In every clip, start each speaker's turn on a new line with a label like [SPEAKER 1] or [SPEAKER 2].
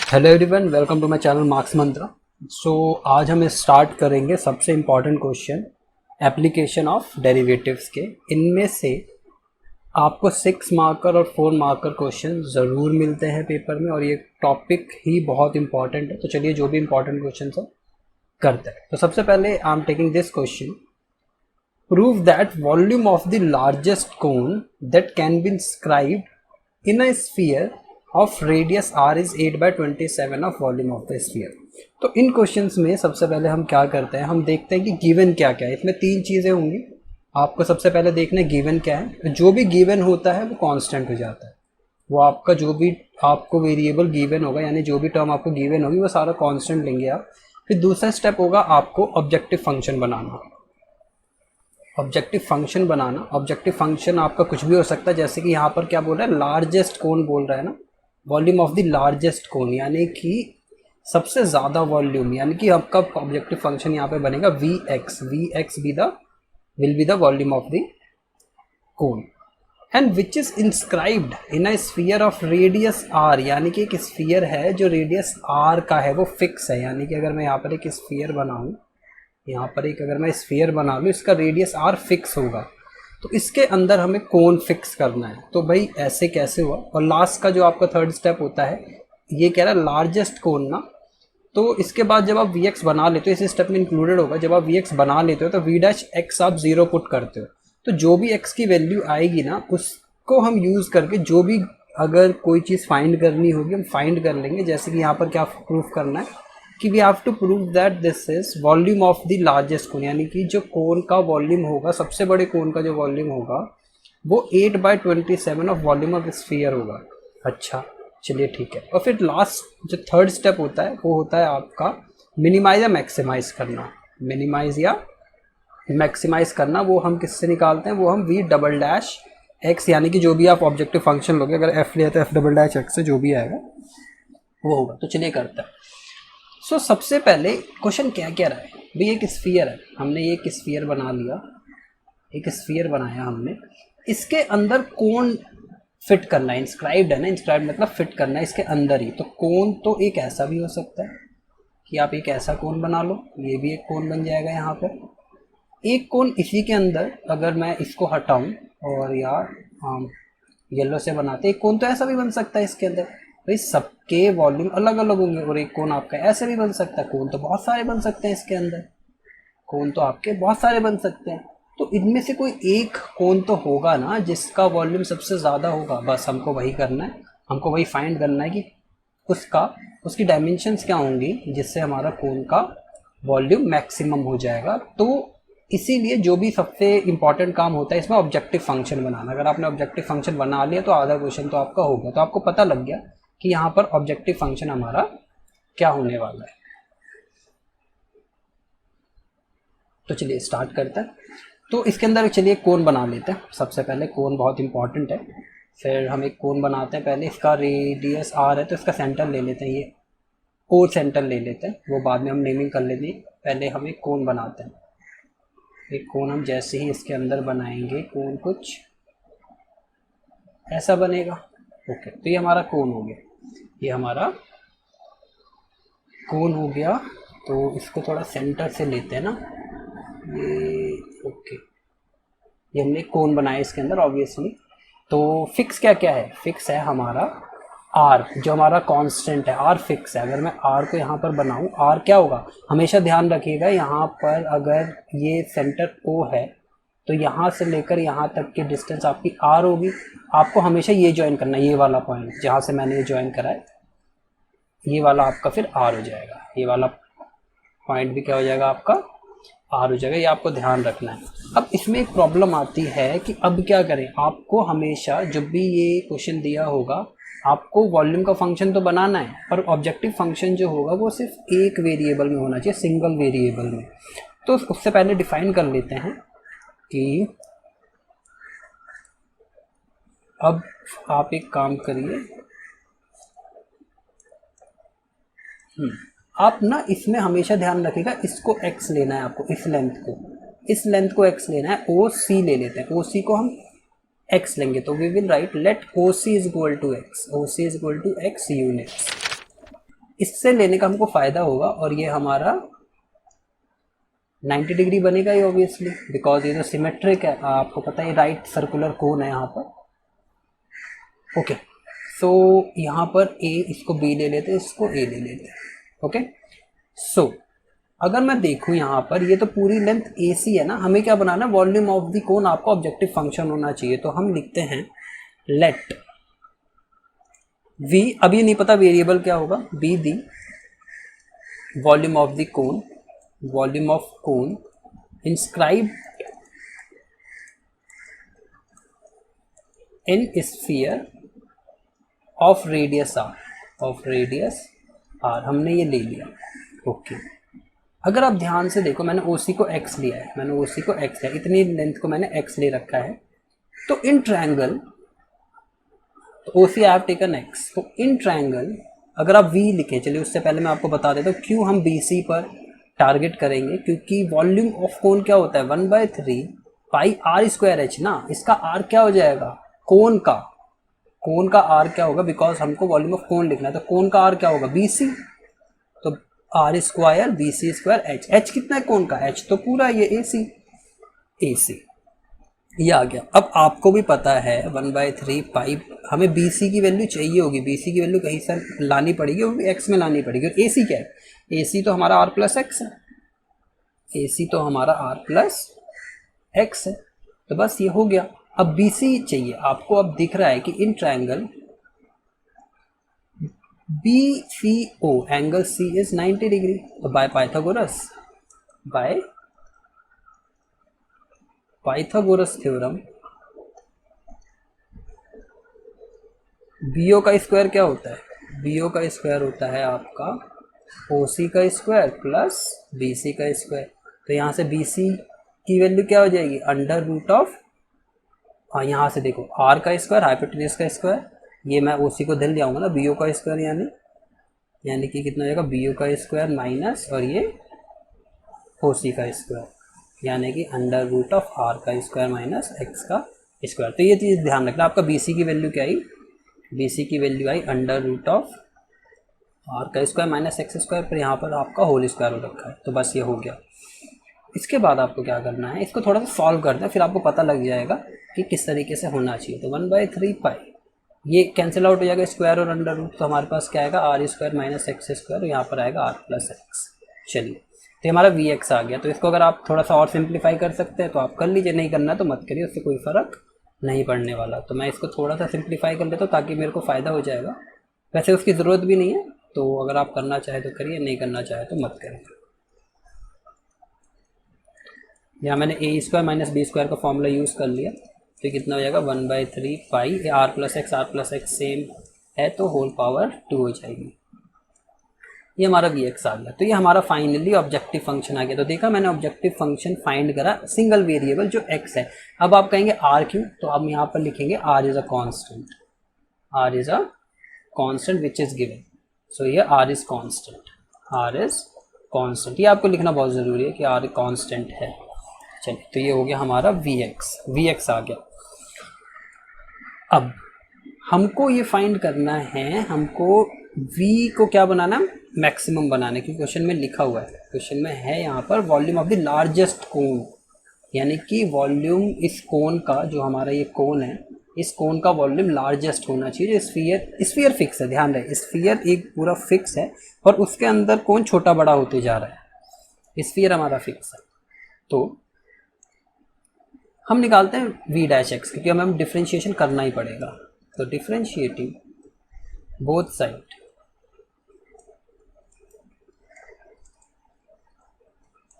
[SPEAKER 1] Hello everyone, welcome to my channel Marks Mantra. So आज हम start करेंगे सबसे important question application of derivatives के। इनमें से आपको 6 मार्कर और 4 मार्कर क्वेश्चन ज़रूर मिलते हैं पेपर में और ये टॉपिक ही बहुत इंपॉर्टेंट है। तो चलिए जो भी इंपॉर्टेंट क्वेश्चन है करते हैं। तो सबसे पहले I am taking this question, prove that volume of the largest cone that can be inscribed in a sphere of radius R is 8/27 of volume of the sphere. तो इन क्वेश्चंस में सबसे पहले हम क्या करते हैं, हम देखते हैं कि गिवन क्या क्या है। इसमें 3 चीज़ें होंगी। आपको सबसे पहले देखना है गिवन क्या है। जो भी गिवन होता है वो कांस्टेंट हो जाता है। वो आपका जो भी आपको वेरिएबल गिवन होगा, यानी जो भी टर्म आपको गिवन होगी वो सारा कांस्टेंट लेंगे आप। फिर दूसरा स्टेप होगा आपको ऑब्जेक्टिव फंक्शन बनाना। ऑब्जेक्टिव फंक्शन बनाना, ऑब्जेक्टिव फंक्शन आपका कुछ भी हो सकता है। जैसे कि यहाँ पर क्या बोल रहा है, लार्जेस्ट कोन बोल रहा है ना, volume of the largest cone, यानी कि सबसे ज़्यादा वॉल्यूम, यानी कि आपका ऑब्जेक्टिव फंक्शन यहाँ पे बनेगा V X will be the volume of the cone and which is inscribed in a sphere of radius R, यानी कि एक स्फीयर है जो रेडियस आर का है, वो फिक्स है। यानी कि अगर मैं यहाँ पर एक स्फीयर बनाऊँ, यहाँ पर एक अगर मैं स्फीयर बना लूँ, इसका रेडियस आर फिक्स होगा, तो इसके अंदर हमें कोन फिक्स करना है। तो भाई ऐसे कैसे हुआ। और लास्ट का जो आपका थर्ड स्टेप होता है, ये कह रहा है लार्जेस्ट कोन ना, तो इसके बाद जब आप वी एक्स बना लेते हो, इस स्टेप में इंक्लूडेड होगा, जब आप वी एक्स बना लेते हो तो वी डैश एक्स आप 0 पुट करते हो। तो जो भी एक्स की वैल्यू आएगी ना, उसको हम यूज़ करके जो भी अगर कोई चीज़ फाइंड करनी होगी हम फाइंड कर लेंगे। जैसे कि यहाँ पर क्या प्रूफ करना है कि we have to prove that this is volume of the largest cone, यानी कि जो कोन का वॉल्यूम होगा, सबसे बड़े कोन का जो वॉल्यूम होगा वो 8/27 ऑफ वॉल्यूम ऑफ स्फीयर होगा। अच्छा चलिए ठीक है। और फिर लास्ट जो थर्ड स्टेप होता है वो होता है आपका मिनिमाइज या मैक्सिमाइज करना। मिनिमाइज या मैक्सिमाइज करना वो हम किससे निकालते हैं, वो हम वी डबल डैश एक्स, यानी कि जो भी आप ऑब्जेक्टिव फंक्शन लोगे, अगर एफ लिया तो एफ डबल डैश एक्स से जो भी आएगा वो होगा। तो चलिए करते हैं। सो सबसे पहले क्वेश्चन क्या क्या रहा है भाई, एक स्फीयर है, हमने एक स्फीयर बना लिया, एक स्फीयर बनाया हमने, इसके अंदर कोन फिट करना है। इंस्क्राइब्ड है ना, इंस्क्राइब्ड मतलब फिट करना है इसके अंदर ही। तो कोन तो एक ऐसा भी हो सकता है कि आप एक ऐसा कोन बना लो, ये भी एक कोन बन जाएगा यहाँ पर। एक कोन इसी के अंदर अगर मैं इसको हटाऊं और यार येलो से बनाते, एक कोन तो ऐसा भी बन सकता है इसके अंदर। भाई सबके वॉल्यूम अलग अलग होंगे और एक कोन आपका ऐसे भी बन सकता है। कोन तो बहुत सारे बन सकते हैं इसके अंदर, कोन तो आपके बहुत सारे बन सकते हैं। तो इनमें से कोई एक कोन तो होगा ना जिसका वॉल्यूम सबसे ज़्यादा होगा। बस हमको वही करना है, हमको वही फाइंड करना है कि उसकी डायमेंशंस क्या होंगी जिससे हमारा कोन का वॉल्यूम मैक्सिमम हो जाएगा। तो इसीलिए जो भी सबसे इम्पॉर्टेंट काम होता है इसमें ऑब्जेक्टिव फंक्शन बनाना। अगर आपने ऑब्जेक्टिव फंक्शन बना लिया तो आधा क्वेश्चन तो आपका हो गया। तो आपको पता लग गया कि यहाँ पर ऑब्जेक्टिव फंक्शन हमारा क्या होने वाला है। तो चलिए स्टार्ट करते हैं। तो इसके अंदर चलिए कोन बना लेते हैं। सबसे पहले कोन बहुत इंपॉर्टेंट है। फिर हम एक कोन बनाते हैं, पहले इसका रेडियस आर है तो इसका सेंटर ले लेते हैं, ये ओ सेंटर ले लेते हैं, वो बाद में हम नेमिंग कर लेते हैं। पहले हम एक कोन बनाते हैं। एक कोन हम जैसे ही इसके अंदर बनाएंगे, कोन कुछ ऐसा बनेगा। ओके, तो ये हमारा कोन हो गया, ये हमारा कोन हो गया। तो इसको थोड़ा सेंटर से लेते हैं ना, ये ओके, ये हमने कोन बनाया इसके अंदर ऑब्वियसली। तो फिक्स क्या क्या है, फिक्स है हमारा आर, जो हमारा कांस्टेंट है, आर फिक्स है। अगर मैं आर को यहाँ पर बनाऊँ, आर क्या होगा, हमेशा ध्यान रखिएगा यहाँ पर अगर ये सेंटर ओ है तो यहाँ से लेकर यहाँ तक की डिस्टेंस आपकी आर होगी। आपको हमेशा ये ज्वाइन करना है, ये वाला पॉइंट जहाँ से मैंने ये ज्वाइन करा है, ये वाला आपका फिर आर हो जाएगा। ये वाला पॉइंट भी क्या हो जाएगा आपका, आर हो जाएगा। ये आपको ध्यान रखना है। अब इसमें एक प्रॉब्लम आती है कि अब क्या करें, आपको हमेशा जब भी ये क्वेश्चन दिया होगा आपको वॉल्यूम का फंक्शन तो बनाना है, पर ऑब्जेक्टिव फंक्शन जो होगा वो सिर्फ एक वेरिएबल में होना चाहिए, सिंगल वेरिएबल में। तो उससे पहले डिफाइन कर लेते हैं कि अब आप एक काम करिए, आप ना इसमें हमेशा ध्यान रखिएगा, इसको x लेना है आपको, इस लेंथ को x लेना है। ओ सी ले लेते हैं, ओ सी को हम x लेंगे तो we will write let O C is equal to X, O C is equal to X units. इससे लेने का हमको फ़ायदा होगा, और ये हमारा 90 डिग्री बनेगा ही ऑब्वियसली, बिकॉज ये तो सिमेट्रिक है, आपको पता है राइट सर्कुलर कोन है यहाँ पर। ओके, सो यहाँ पर ए, इसको बी ले लेते हैं, इसको ए ले लेते हैं। ओके, सो अगर मैं देखूँ यहाँ पर, ये तो पूरी लेंथ ए सी है ना, हमें क्या बनाना है, वॉल्यूम ऑफ द कोन आपका ऑब्जेक्टिव फंक्शन होना चाहिए। तो हम लिखते हैं लेट वी, अब ये नहीं पता वेरिएबल क्या होगा, be the volume of the cone, volume of cone inscribe in sphere of radius R, of radius R, हमने ये ले लिया। ओके, अगर आप ध्यान से देखो, मैंने OC को x लिया है, मैंने OC को x लिया, इतनी लेंथ को मैंने x ले रखा है। तो इन ट्रायंगल, तो OC I have taken x, तो इन ट्रायंगल अगर आप V लिखें, चलिए उससे पहले मैं आपको बता देता हूँ क्यों हम BC पर टारगेट करेंगे, क्योंकि वॉल्यूम ऑफ कोन क्या होता है, 1/3 पाई r स्क्वायर h ना, इसका r क्या हो जाएगा, कोन का, कोन का r क्या होगा, बिकॉज हमको वॉल्यूम ऑफ कोन लिखना है, तो कोन का r क्या होगा, BC, तो R square B C square H, H कितना है कोन का, एच तो पूरा ये ए सी, ए सी ये आ गया। अब आपको भी पता है 1/3 पाई, हमें बी सी की वैल्यू चाहिए होगी, बी सी की वैल्यू कहीं से लानी पड़ेगी, वो भी एक्स में लानी पड़ेगी। और ए सी क्या है, ए सी तो हमारा आर प्लस एक्स है, ए सी तो हमारा आर प्लस एक्स है, तो बस ये हो गया। अब बी सी चाहिए आपको, अब दिख रहा है कि in triangle BCO angle C is 90 degree, तो बाय पाइथागोरस थ्योरम BO का स्क्वायर क्या होता है, BO का स्क्वायर होता है आपका OC का स्क्वायर प्लस BC का स्क्वायर। तो यहाँ से BC की वैल्यू क्या हो जाएगी, अंडर रूट ऑफ, हाँ यहाँ से देखो R का स्क्वायर हाइपोटेन्यूज का स्क्वायर, ये मैं OC को धन ले आऊँगा ना, BO का स्क्वायर यानी कि कितना हो जाएगा, BO का स्क्वायर माइनस और ये OC का स्क्वायर, यानी कि अंडर रूट ऑफ R का स्क्वायर माइनस x का स्क्वायर। तो ये चीज़ ध्यान रखना, आपका BC की वैल्यू क्या आई, BC की वैल्यू आई अंडर रूट ऑफ R का स्क्वायर माइनस x स्क्वायर, पर यहाँ पर आपका होल स्क्वायर हो रखा है। तो बस ये हो गया। इसके बाद आपको क्या करना है, इसको थोड़ा सा सॉल्व करना है, फिर आपको पता लग जाएगा कि किस तरीके से होना चाहिए। तो 1/3 पाई ये कैंसिल आउट हो जाएगा, स्क्वायर और अंडर रूट, तो हमारे पास क्या आएगा, R square minus X square, यहाँ पर आएगा आर प्लस एक्स। चलिए, तो हमारा वी एक्स आ गया। तो इसको अगर आप थोड़ा सा और सिंप्लीफाई कर सकते हैं तो आप कर लीजिए, नहीं करना है तो मत करिए, उससे कोई फ़र्क नहीं पड़ने वाला। तो मैं इसको थोड़ा सा सिंप्लीफाई कर लेता हूँ ताकि मेरे को फ़ायदा हो जाएगा। वैसे उसकी ज़रूरत भी नहीं है, तो अगर आप करना चाहे तो करिए, नहीं करना चाहे तो मत करिए। यहाँ मैंने ए स्क्वायर माइनस बी स्क्वायर का फॉर्मूला यूज़ कर लिया, तो कितना हो जाएगा 1/3 pi are plus x same है तो होल पावर 2 हो जाएगी। ये हमारा वी एक्स आ गया। तो ये हमारा फाइनली ऑब्जेक्टिव फंक्शन आ गया। तो देखा मैंने ऑब्जेक्टिव फंक्शन फाइंड करा, सिंगल वेरिएबल जो एक्स है। अब आप कहेंगे आर क्यों, तो हम यहाँ पर लिखेंगे r is a constant, r is a constant which is given. So ये r is constant, r is constant, ये आपको लिखना बहुत ज़रूरी है कि आर कॉन्स्टेंट है। चलिए, तो ये हो गया हमारा वी एक्स आ गया। अब हमको ये फाइंड करना है, हमको v को क्या बनाना है, मैक्सिमम बनाने की। क्वेश्चन में लिखा हुआ है, क्वेश्चन में है यहाँ पर volume of the largest cone, यानी कि वॉल्यूम इस कोन का, जो हमारा ये कोन है, इस कोन का वॉल्यूम लार्जेस्ट होना चाहिए। जो स्फीयर फिक्स है, ध्यान रहे स्फीयर एक पूरा फिक्स है और उसके अंदर कोन छोटा बड़ा होते जा रहा है, स्फीयर हमारा फिक्स है। तो हम निकालते हैं v डैश एक्स, क्योंकि हमें डिफ्रेंशिएशन करना ही पड़ेगा। तो differentiating both side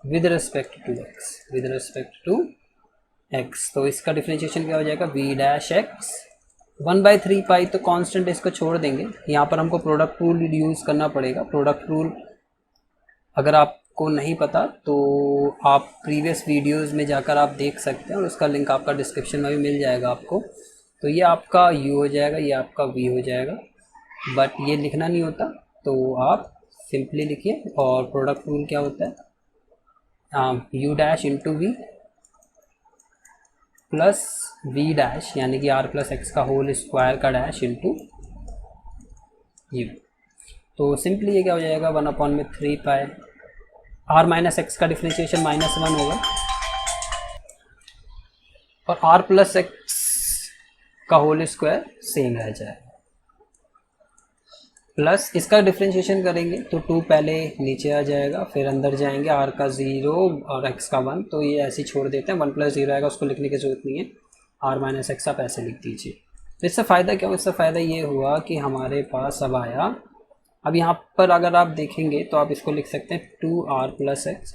[SPEAKER 1] with respect to x, तो इसका डिफ्रेंशिएशन क्या हो जाएगा, v डैश एक्स 1/3 पाई, तो कांस्टेंट इसको छोड़ देंगे। यहाँ पर हमको प्रोडक्ट रूल यूज़ करना पड़ेगा। प्रोडक्ट रूल अगर आपको नहीं पता तो आप प्रीवियस वीडियोस में जाकर आप देख सकते हैं, और उसका लिंक आपका डिस्क्रिप्शन में भी मिल जाएगा आपको। तो ये आपका u हो जाएगा, ये आपका v हो जाएगा, बट ये लिखना नहीं होता, तो आप सिंपली लिखिए। और प्रोडक्ट रूल क्या होता है, u dash into V plus v dash, यानी कि r प्लस एक्स का होल स्क्वायर का डैश इंटू u। तो सिंपली ये क्या हो जाएगा 1/3 पाई आर माइनस एक्स का डिफ्रेंशिएशन -1 होगा और आर प्लस एक्स का होल स्क्वायर सेम रह जाएगा, प्लस इसका डिफ्रेंशिएशन करेंगे तो 2 पहले नीचे आ जाएगा, फिर अंदर जाएंगे r का 0 और x का 1, तो ये ऐसे ही छोड़ देते हैं, 1 + 0 आएगा, उसको लिखने की जरूरत नहीं है, r माइनस एक्स आप ऐसे लिख दीजिए। तो इससे फ़ायदा क्या हुआ, इससे फ़ायदा ये हुआ कि हमारे पास अब आया, अब यहाँ पर अगर आप देखेंगे तो आप इसको लिख सकते हैं 2r + x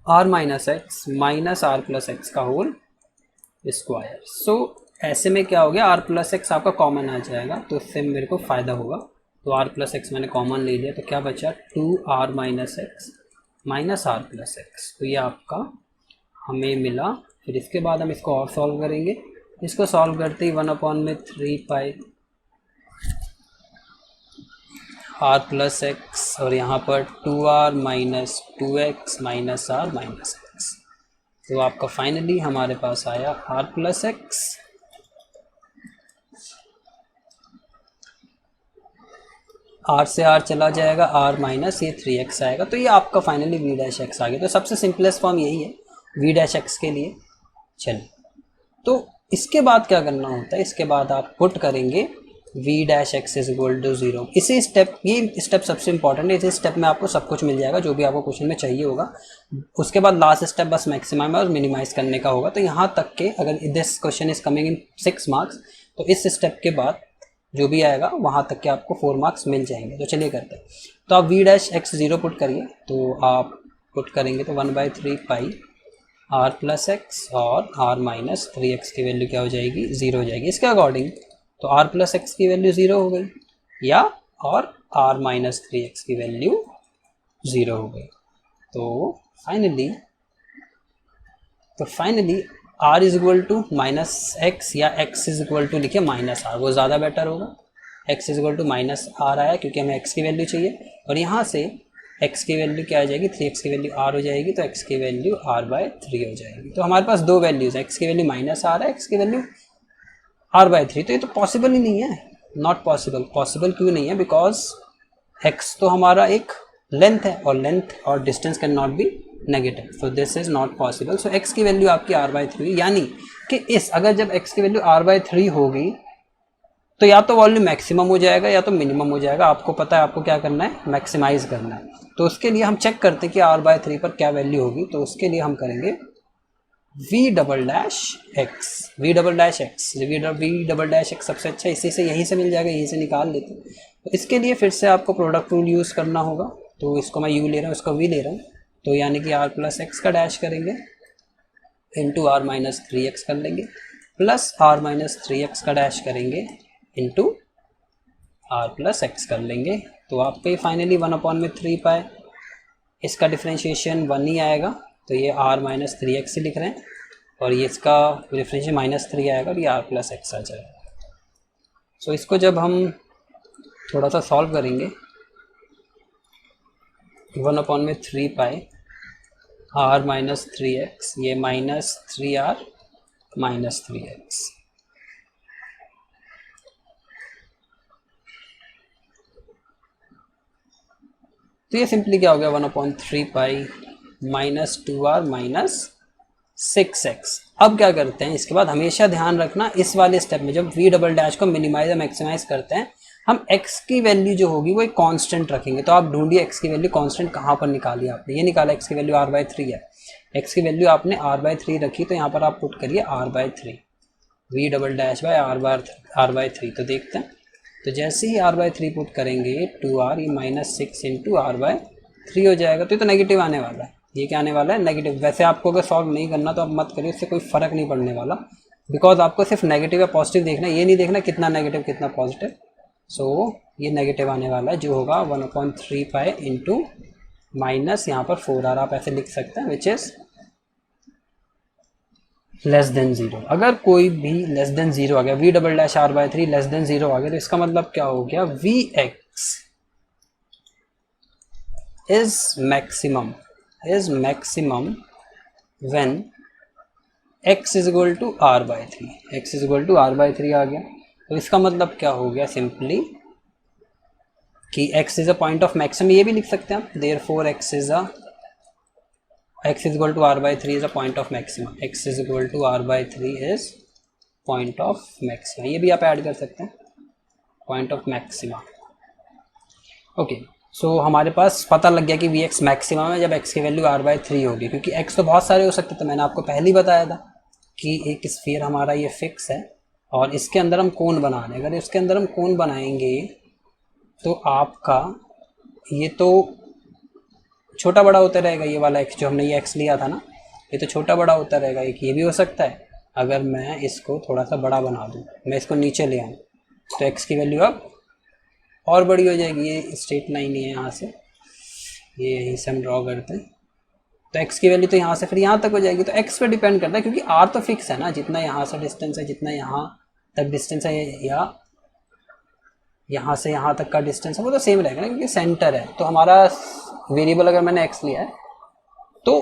[SPEAKER 1] r minus x minus r + x का होल स्क्वायर। सो ऐसे में क्या हो गया, r + x आपका कॉमन आ जाएगा, तो इससे मेरे को फ़ायदा होगा, तो r + x मैंने कॉमन ले लिया, तो क्या बचा 2r minus x minus r + x, तो ये आपका हमें मिला। फिर इसके बाद हम इसको और सॉल्व करेंगे, इसको सॉल्व करते ही 1/3 पाई r + x और यहाँ पर 2r minus 2x minus r minus x, तो आपका फाइनली हमारे पास आया r + x r से r चला जाएगा, r माइनस ये 3x आएगा, तो ये आपका फाइनली v' आ गया। तो सबसे सिंपलेस्ट फॉर्म यही है v' के लिए। चलिए, तो इसके बाद क्या करना होता है, इसके बाद आप पुट करेंगे v' = 0। इसी स्टेप, ये स्टेप सबसे इंपॉर्टेंट है, इस स्टेप में आपको सब कुछ मिल जाएगा जो भी आपको क्वेश्चन में चाहिए होगा। उसके बाद लास्ट स्टेप बस मैक्सिमम और मिनिमाइज करने का होगा। तो यहाँ तक के अगर this question is coming in 6 marks, तो इस स्टेप के बाद जो भी आएगा वहाँ तक के आपको 4 मार्क्स मिल जाएंगे। तो चलिए करते हैं। तो आप v' 0 पुट करिए, तो आप पुट करेंगे तो 1/3 पाई r + x और r माइनस 3x की वैल्यू क्या हो जाएगी, 0 हो जाएगी। इसके अकॉर्डिंग तो r + x की वैल्यू 0 हो गई, या और r माइनस 3x की वैल्यू 0 हो गई। तो फाइनली r = -x या x = लिखिए -r, वो ज़्यादा बेटर होगा। x = -r आया क्योंकि हमें x की वैल्यू चाहिए, और यहाँ से x की वैल्यू क्या आ जाएगी, 3x की वैल्यू r हो जाएगी, तो x की वैल्यू r/3 हो जाएगी। तो हमारे पास दो वैल्यूज़ है, x की वैल्यू -r है, x की वैल्यू r/3। तो ये तो पॉसिबल ही नहीं है, नॉट पॉसिबल। पॉसिबल क्यों नहीं है, बिकॉज x तो हमारा एक लेंथ है, और लेंथ और distance can not be negative, so this is not possible. So x की वैल्यू आपकी r/3, यानी कि इस अगर जब x की वैल्यू r/3 होगी तो या तो वॉल्यूम मैक्सिमम हो जाएगा या तो मिनिमम हो जाएगा। आपको पता है आपको क्या करना है, मैक्सिमाइज करना है। तो उसके लिए हम चेक करते हैं कि r/3 पर क्या वैल्यू होगी। तो उसके लिए हम करेंगे v'(x) सबसे अच्छा इसी से, यहीं से मिल जाएगा, यहीं से निकाल लेते हैं। तो इसके लिए फिर से आपको प्रोडक्ट रूल यूज़ करना होगा। तो इसको मैं u ले रहा हूँ, इसको v ले रहा हूँ, तो यानी कि r + x का डैश करेंगे इंटू r माइनस 3x कर लेंगे, प्लस r माइनस 3x का डैश करेंगे इंटू r + x कर लेंगे। तो आपके फाइनली 1/3 पाई, इसका डिफ्रेंशिएशन 1 ही आएगा, तो ये r माइनस 3x लिख रहे हैं, और ये इसका डिफ्रेंशिएशन -3 आएगा, और ये r + x आ जाएगा। सो इसको जब हम थोड़ा सा सॉल्व करेंगे, 1/3 पाई r माइनस 3x, ये -3r माइनस 3x, तो ये सिंपली क्या हो गया 1/3 पाई -2r माइनस 6x। अब क्या करते हैं, इसके बाद हमेशा ध्यान रखना इस वाले स्टेप में जब v' को मिनिमाइज या मैक्सिमाइज करते हैं, हम x की वैल्यू जो होगी वो एक कांस्टेंट रखेंगे। तो आप ढूंढिए x की वैल्यू कांस्टेंट कहाँ पर निकाली आपने, ये निकाला x की वैल्यू r/3 है, x की वैल्यू आपने r/3 रखी, तो यहाँ पर आप पुट करिए r/3 v'/r/3। तो देखते हैं, तो जैसे ही r/3 पुट करेंगे 2r, ये -6 इंटू r/3 हो जाएगा। तो ये तो नेगेटिव आने वाला है, ये क्या आने वाला है, नेगेटिव। वैसे आपको अगर सॉल्व नहीं करना तो आप मत करिए, उससे कोई फ़र्क नहीं पड़ने वाला, बिकॉज आपको सिर्फ नेगेटिव या पॉजिटिव देखना है, ये नहीं देखना कितना नेगेटिव कितना पॉजिटिव। सो ये नेगेटिव आने वाला है, जो होगा 1/3 पाई इंटू माइनस यहाँ पर 4r, आप ऐसे लिख सकते हैं, विच इज़ लेस देन 0। अगर कोई भी लेस देन 0 आ गया, v'(r/3) लेस देन 0 आ गया, तो इसका मतलब क्या हो गया, vx is maximum when x is equal to r/3, x is equal to r/3 आ गया। तो इसका मतलब क्या हो गया, सिंपली कि x is a point of maximum, ये भी लिख सकते हैं आप, therefore x is equal to r by 3 is a point of maximum, x is equal to r by 3 is point of maximum, ये भी आप ऐड कर सकते हैं, point of maximum. Okay, so हमारे पास पता लग गया कि वी एक्स मैक्सिमम है जब x की वैल्यू r बाई 3 होगी, क्योंकि x तो बहुत सारे हो सकते थे, मैंने आपको पहले ही बताया था कि एक स्फीयर हमारा ये फिक्स है और इसके अंदर हम कोन बना रहे हैं। अगर इसके अंदर हम कोन बनाएंगे तो आपका ये तो छोटा बड़ा होता रहेगा, ये वाला x जो हमने ये x लिया था ना, ये तो छोटा बड़ा होता रहेगा। एक ये भी हो सकता है, अगर मैं इसको थोड़ा सा बड़ा बना दूँ, मैं इसको नीचे ले आऊँ तो x की वैल्यू अब और बड़ी हो जाएगी। ये स्ट्रेट लाइन ही है, यहाँ से ये यहीं से हम ड्रॉ करते हैं, तो x की वैल्यू तो यहाँ से फिर यहाँ तक हो जाएगी। तो x पे डिपेंड करता है, क्योंकि r तो फिक्स है ना, जितना यहाँ से डिस्टेंस है, जितना यहाँ तक डिस्टेंस है, या यहाँ से यहाँ तक का डिस्टेंस है, वो तो सेम रहेगा ना, क्योंकि सेंटर है। तो हमारा वेरिएबल अगर मैंने x लिया है तो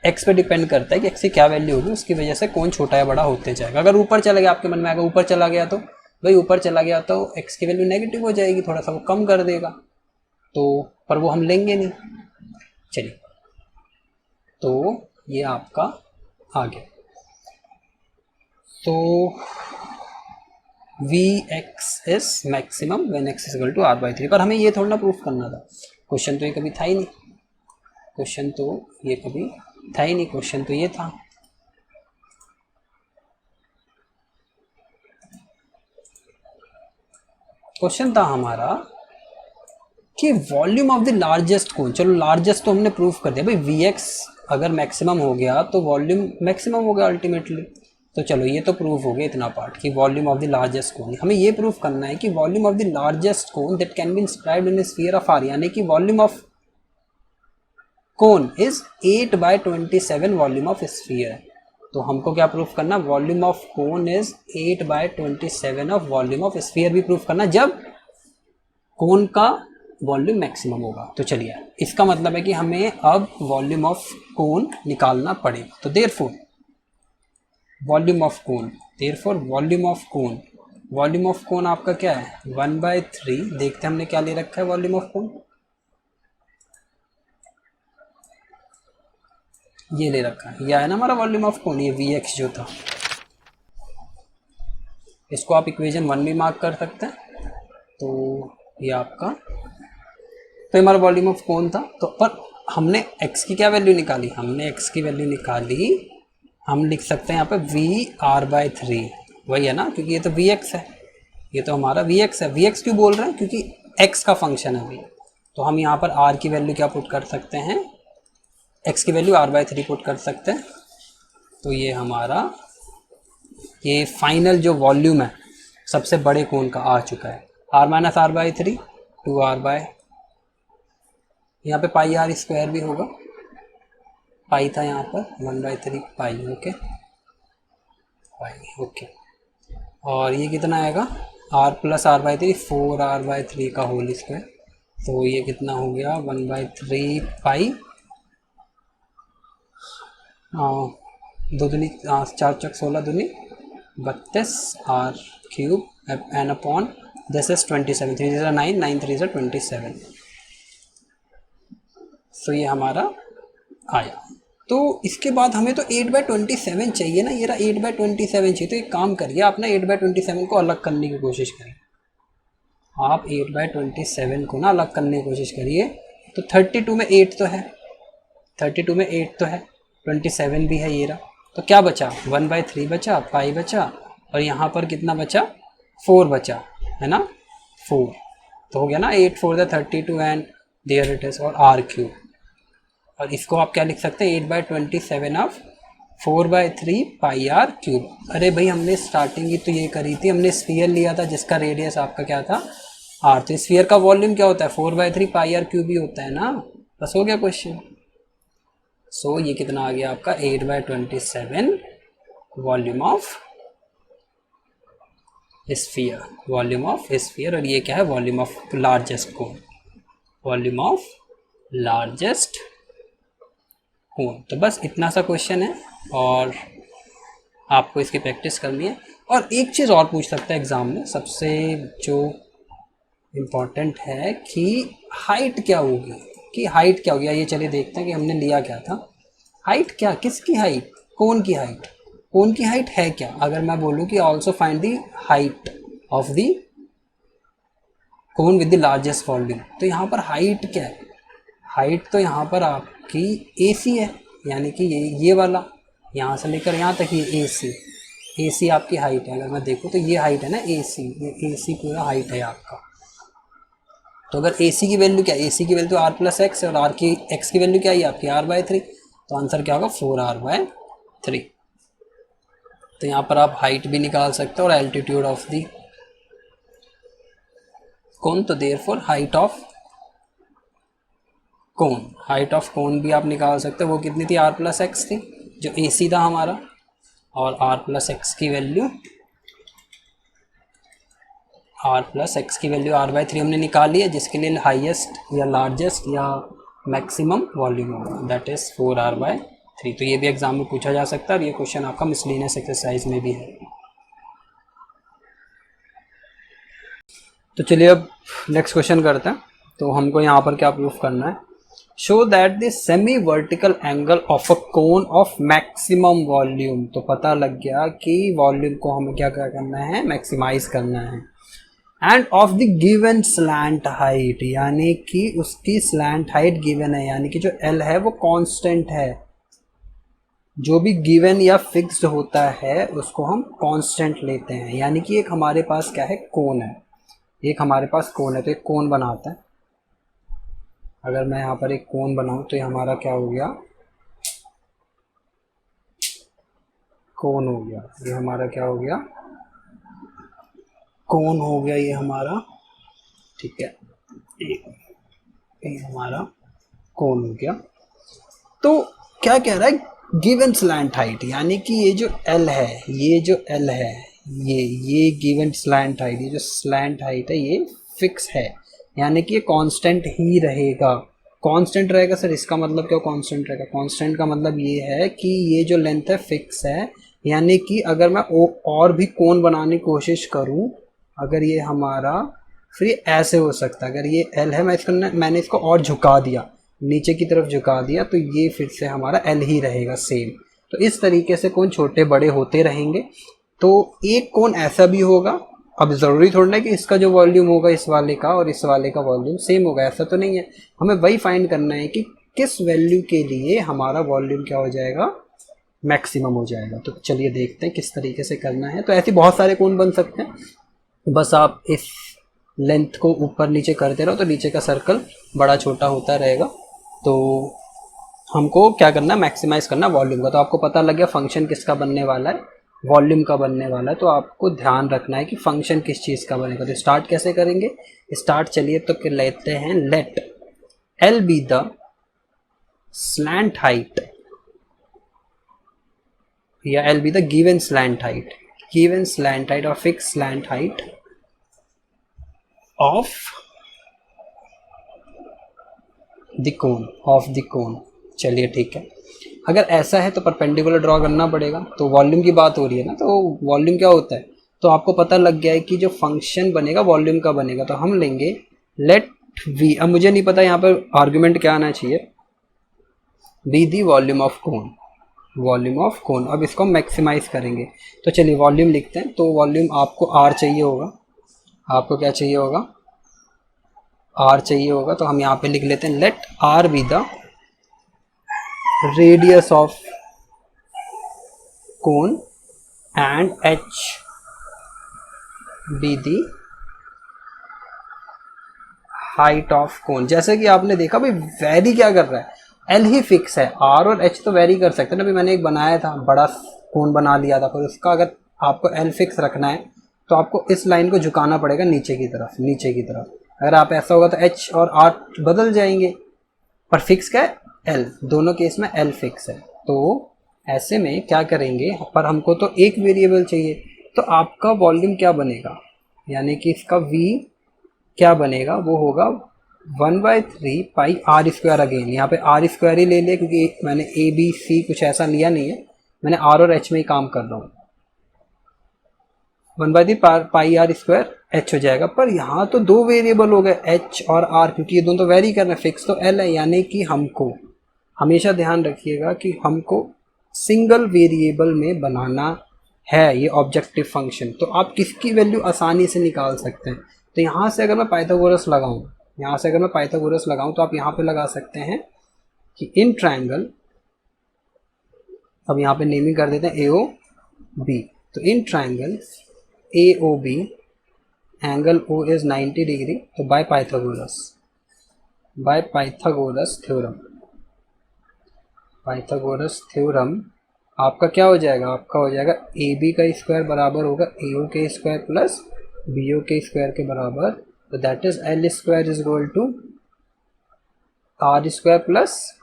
[SPEAKER 1] x पे डिपेंड करता है कि x की क्या वैल्यू होगी, उसकी वजह से कौन छोटा या बड़ा होते जाएगा। अगर ऊपर चला गया, आपके मन में आएगा ऊपर चला गया, तो भाई ऊपर चला गया तो x की वैल्यू नेगेटिव हो जाएगी, थोड़ा सा वो कम कर देगा, तो पर वो हम लेंगे नहीं। चलिए, तो ये आपका आ गया। तो V X is maximum when x is equal to r by 3, पर हमें ये थोड़ा ना प्रूफ करना था, क्वेश्चन तो ये कभी था ही नहीं, क्वेश्चन तो ये कभी था ही नहीं, क्वेश्चन तो ये था क्वेश्चन था हमारा कि वॉल्यूम ऑफ द लार्जेस्ट कोन। चलो लार्जेस्ट तो हमने प्रूफ कर दिया भाई, वी एक्स अगर मैक्सिमम हो गया तो वॉल्यूम मैक्सिमम हो गया अल्टीमेटली। तो चलो ये तो प्रूफ हो गया इतना पार्ट कि volume of the largest cone. हमें ये प्रूफ करना है कि volume of the largest cone that can be inscribed in a sphere of R, यानी कि volume of cone is 8/27 volume of sphere. तो हमको क्या प्रूफ करना, volume of cone is 8/27 of volume of sphere भी प्रूफ करना जब कोन का वॉल्यूम मैक्सिमम होगा। तो चलिए, इसका मतलब है कि हमें अब वॉल्यूम ऑफ कोन निकालना पड़ेगा। तो therefore volume of cone, therefore volume of कोन आपका क्या है 1/3। देखते हैं हमने क्या ले रखा है वॉल्यूम ऑफ कोन, ये ले रखा है, यह है ना हमारा वॉल्यूम ऑफ कोन, ये वी एक्स जो था। इसको आप इक्वेशन 1 भी मार्क कर सकते हैं। तो ये आपका, तो हमारा वॉल्यूम ऑफ कोन था। तो पर हमने x की क्या वैल्यू निकाली, हमने x की वैल्यू निकाली, हम लिख सकते हैं यहाँ पे वी आर बाई 3, वही है ना, क्योंकि ये तो वी एक्स है, ये तो हमारा वी एक्स है। वी एक्स क्यों बोल रहे हैं, क्योंकि x का फंक्शन है वी। तो हम यहाँ पर r की वैल्यू क्या पुट कर सकते हैं, x की वैल्यू r बाई 3 पुट कर सकते हैं। तो ये हमारा ये फाइनल जो वॉल्यूम है सबसे बड़े कोन का आ चुका है, r minus R by 3 2r by, यहाँ पे पाई आर स्क्वायर भी होगा, पाई था यहाँ पर 1/3 पाई, ओके पाई, ओके। और ये कितना आएगा r plus are by 3 4r/3 का होल स्क्वायर, तो ये कितना हो गया 1/3 पाई, 2 दूनी 4 चक 16 दूनी 32 r cube and upon this is 27, 3 is 9, 9 3 is 27। So ये हमारा आया। तो इसके बाद हमें तो 8/27 चाहिए ना, ये रहा 8/27 चाहिए। तो एक काम करिए, आप ना 8/27 को अलग करने की कोशिश करिए, आप 8/27 को ना अलग करने की कोशिश करिए। तो 32 में 8 तो है, 32 में 8 तो है, 27 भी है, ये रहा। तो क्या बचा 1/3 बचा, पाई बचा, और यहाँ पर कितना बचा 4 बचा, है ना 4। तो हो गया ना 8 4 32 एंड देयर इट इज, और r क्यूब। और इसको आप क्या लिख सकते हैं 8/27 ऑफ 4/3 पाई आर क्यूब। अरे भाई हमने स्टार्टिंग ही तो ये करी थी, हमने स्फीयर लिया था जिसका रेडियस आपका क्या था r। तो स्फीयर का वॉल्यूम क्या होता है 4/3 पाई आर क्यूब ही होता है ना, बस हो गया क्वेश्चन। सो ये कितना आ गया आपका 8/27 volume of sphere, volume of sphere. और ये क्या है volume of largest cone, volume of largest cone. तो बस इतना सा क्वेश्चन है और आपको इसकी प्रैक्टिस करनी है। और एक चीज़ और पूछ सकता है एग्ज़ाम में, सबसे जो इम्पॉर्टेंट है कि हाइट क्या होगी, कि हाइट क्या होगी। ये चलिए देखते हैं कि हमने लिया क्या था। हाइट क्या, किसकी हाइट, कोन की हाइट। कोन की हाइट है क्या, अगर मैं बोलूँ कि also find the height of the cone with the largest volume, तो यहाँ पर हाइट क्या है, हाइट तो यहाँ पर आपकी ए सी है, यानी कि ये वाला यहाँ से लेकर यहाँ तक ये ए सी आपकी हाइट है। अगर मैं देखूँ तो ये हाइट है ना ए सी, ये ए सी पूरा हाइट है आपका। तो अगर ए सी की वैल्यू क्या है, ए सी की वैल्यू आर प्लस एक्स और आर की एक्स की वैल्यू क्या है आपकी आर बाय 3, तो आंसर क्या होगा 4r/3। तो यहाँ पर आप हाइट भी निकाल सकते हो और एल्टीट्यूड ऑफ दी कोन, तो therefore height of cone, height of कोन भी आप निकाल सकते हो। वो कितनी थी, आर प्लस एक्स थी जो ए सी था हमारा, और आर प्लस एक्स की वैल्यू r/3 हमने निकाल लिया, जिसके लिए हाईएस्ट या लार्जेस्ट या मैक्सिमम वॉल्यूम होगा, दैट इज 4r/3। तो ये भी एग्जाम में पूछा जा सकता है और ये क्वेश्चन आपका मिसलेनियस एक्सरसाइज में भी है। तो चलिए अब नेक्स्ट क्वेश्चन करते हैं। तो हमको यहाँ पर क्या प्रूफ करना है, show that the semi vertical angle of a cone of maximum volume. तो पता लग गया कि वॉल्यूम को हमें क्या करना है, मैक्सिमाइज करना है। End of the given slant height, यानी कि उसकी स्लैंट हाइट गिवन है, यानी कि जो एल है वो कांस्टेंट है। जो भी गिवन या फिक्स्ड होता है उसको हम कांस्टेंट लेते हैं। यानी कि एक हमारे पास क्या है, कोन है, एक हमारे पास कोन है, तो एक कोन बनाता है। अगर मैं यहाँ पर एक कोन बनाऊं तो ये हमारा क्या हो गया, कोन हो गया। ये हमारा क्या हो गया, कोन हो गया ये हमारा, ठीक है, ये हमारा कोन हो गया। तो क्या कह रहा है, गिवन स्लैंट हाइट, यानी कि ये जो एल है, ये जो एल है, ये गिवन स्लैंट हाइट, ये जो स्लैंट हाइट है ये फिक्स है, यानी कि ये कांस्टेंट ही रहेगा। कांस्टेंट रहेगा सर, इसका मतलब क्या कांस्टेंट रहेगा, कांस्टेंट का मतलब ये है कि ये जो लेंथ है फिक्स है। यानी कि अगर मैं और भी कोन बनाने की कोशिश करूं, अगर ये हमारा, फिर ये ऐसे हो सकता है, अगर ये एल है मैंने इसको और झुका दिया, नीचे की तरफ झुका दिया, तो ये फिर से हमारा एल ही रहेगा सेम। तो इस तरीके से कोन छोटे बड़े होते रहेंगे। तो एक कोन ऐसा भी होगा, अब ज़रूरी थोड़ा ना कि इसका जो वॉल्यूम होगा इस वाले का और इस वाले का वॉल्यूम सेम होगा, ऐसा तो नहीं है। हमें वही फाइंड करना है कि किस वैल्यू के लिए हमारा वॉल्यूम क्या हो जाएगा, मैक्सिमम हो जाएगा। तो चलिए देखते हैं किस तरीके से करना है। तो ऐसे बहुत सारे कोन बन सकते हैं, बस आप इस लेंथ को ऊपर नीचे करते रहो तो नीचे का सर्कल बड़ा छोटा होता रहेगा। तो हमको क्या करना है, मैक्सिमाइज करना वॉल्यूम का। तो आपको पता लग गया फंक्शन किसका बनने वाला है, वॉल्यूम का बनने वाला है। तो आपको ध्यान रखना है कि फंक्शन किस चीज़ का बनेगा। तो स्टार्ट कैसे करेंगे, स्टार्ट चलिए तो लेते हैं, let l be the slant height, या l be the given slant height, given slant height और fix slant height of the cone, of the cone. चलिए ठीक है, अगर ऐसा है तो परपेंडिकुलर ड्रॉ करना पड़ेगा। तो वॉल्यूम की बात हो रही है ना, तो वॉल्यूम क्या होता है, तो आपको पता लग गया है कि जो फंक्शन बनेगा वॉल्यूम का बनेगा। तो हम लेंगे लेट वी, अब मुझे नहीं पता यहाँ पर आर्गुमेंट क्या आना चाहिए, B the volume of cone, volume of कोन। अब इसको मैक्सिमाइज करेंगे, तो चलिए वॉल्यूम लिखते हैं। तो वॉल्यूम आपको आर चाहिए होगा, आपको क्या चाहिए होगा, आर चाहिए होगा। तो हम यहाँ पे लिख लेते हैं let R be the radius of cone and H be the height of cone. जैसे कि आपने देखा भाई वेरी क्या कर रहा है, एल ही फिक्स है, आर और एच तो वेरी कर सकते हैं ना। अभी मैंने एक बनाया था, बड़ा कोन बना लिया था, पर उसका अगर आपको एल फिक्स रखना है तो आपको इस लाइन को झुकाना पड़ेगा नीचे की तरफ, नीचे की तरफ। अगर आप ऐसा होगा तो एच और आर बदल जाएंगे, पर फिक्स क्या है, एल, दोनों केस में एल फिक्स है। तो ऐसे में क्या करेंगे, पर हमको तो एक वेरिएबल चाहिए, तो आपका वॉल्यूम क्या बनेगा, यानी कि इसका v क्या बनेगा, वो होगा 1/3 पाई आर स्क्वायर। अगेन यहाँ पे आर स्क्वायर ही ले लिया क्योंकि मैंने ए बी सी कुछ ऐसा लिया नहीं है, मैंने आर और एच में ही काम कर रहा हूँ। 1/πr² h हो जाएगा। पर यहाँ तो दो वेरिएबल हो गए h और r, क्योंकि ये दोनों तो वेरी कर रहे हैं, फिक्स तो l है, यानी कि हमको हमेशा ध्यान रखिएगा कि हमको सिंगल वेरिएबल में बनाना है ये ऑब्जेक्टिव फंक्शन। तो आप किसकी वैल्यू आसानी से निकाल सकते हैं। तो यहाँ से अगर मैं पाइथागोरस लगाऊं, तो आप यहाँ पे लगा सकते हैं कि इन ट्रायंगल, अब यहाँ पे नेमिंग कर देते हैं AOB। तो in triangle AOB angle O is 90 degree. तो बाय पाइथागोरस थ्योरम आपका क्या हो जाएगा, आपका हो जाएगा AB का स्क्वायर बराबर होगा AO के स्क्वायर प्लस BO के स्क्वायर के बराबर। तो that is L square is equal to R square plus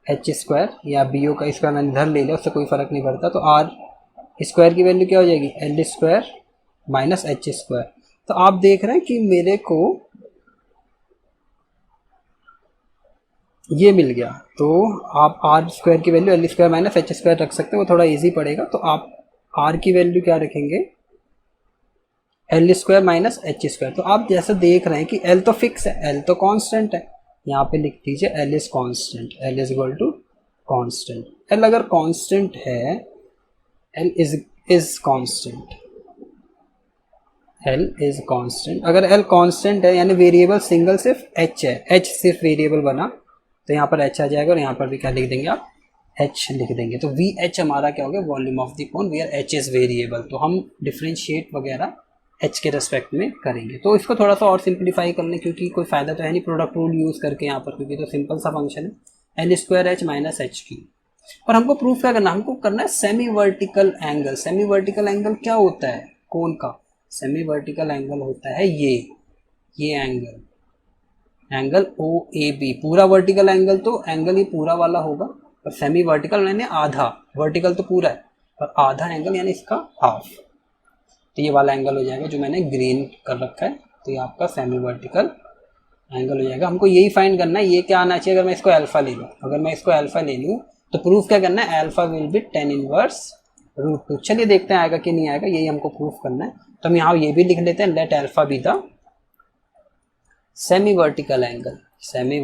[SPEAKER 1] H square, या BO का स्क्वायर मैंने इधर ले लिया, उससे कोई फर्क नहीं पड़ता। तो R स्क्वायर की वैल्यू क्या हो जाएगी, L square minus H square. तो आप देख रहे हैं कि मेरे को ये मिल गया। तो आप R स्क्वायर की value L square minus H square रख सकते हैं, वो थोड़ा इजी पड़ेगा। तो आप R की वैल्यू क्या रखेंगे, L square minus H square. तो आप जैसे देख रहे हैं कि L तो फिक्स है, L तो कांस्टेंट है, यहाँ पे लिख दीजिए L is constant, L is equal to constant. L अगर कांस्टेंट है, L is constant, L is constant. अगर L कांस्टेंट है यानी वेरिएबल सिंगल सिर्फ H है, H सिर्फ वेरिएबल बना, तो यहाँ पर H आ जाएगा और यहाँ पर भी क्या लिख देंगे आप, H लिख देंगे। तो VH हमारा क्या हो गया, volume of the cone where H is variable. तो हम डिफ्रेंशिएट वगैरह H के रेस्पेक्ट में करेंगे। तो इसको थोड़ा सा और सिंप्लीफाई कर लें, क्योंकि कोई फायदा तो है नहीं प्रोडक्ट रूल यूज़ करके यहाँ पर, क्योंकि तो सिंपल सा फंक्शन है L square H minus H3। और हमको प्रूफ क्या करना है, हमको करना है semi vertical angle. Semi vertical angle क्या होता है, कोन का सेमी वर्टिकल एंगल होता है ये एंगल OAB। पूरा वर्टिकल एंगल तो एंगल ये पूरा वाला होगा, और सेमी वर्टिकल यानी आधा, वर्टिकल तो पूरा है और आधा एंगल यानी इसका हाफ। तो ये वाला एंगल हो जाएगा जो मैंने ग्रीन कर रखा है। तो ये आपका सेमी वर्टिकल एंगल हो जाएगा। हमको यही फाइंड करना है, ये क्या आना चाहिए। अगर मैं इसको अल्फा ले लूँ, तो प्रूफ क्या करना है, alpha will be tan inverse √2। चलिए देखते हैं आएगा कि नहीं आएगा, यही हमको प्रूफ करना है। तो हम यहाँ ये भी लिख लेते हैं, let alpha be the semi vertical angle, semi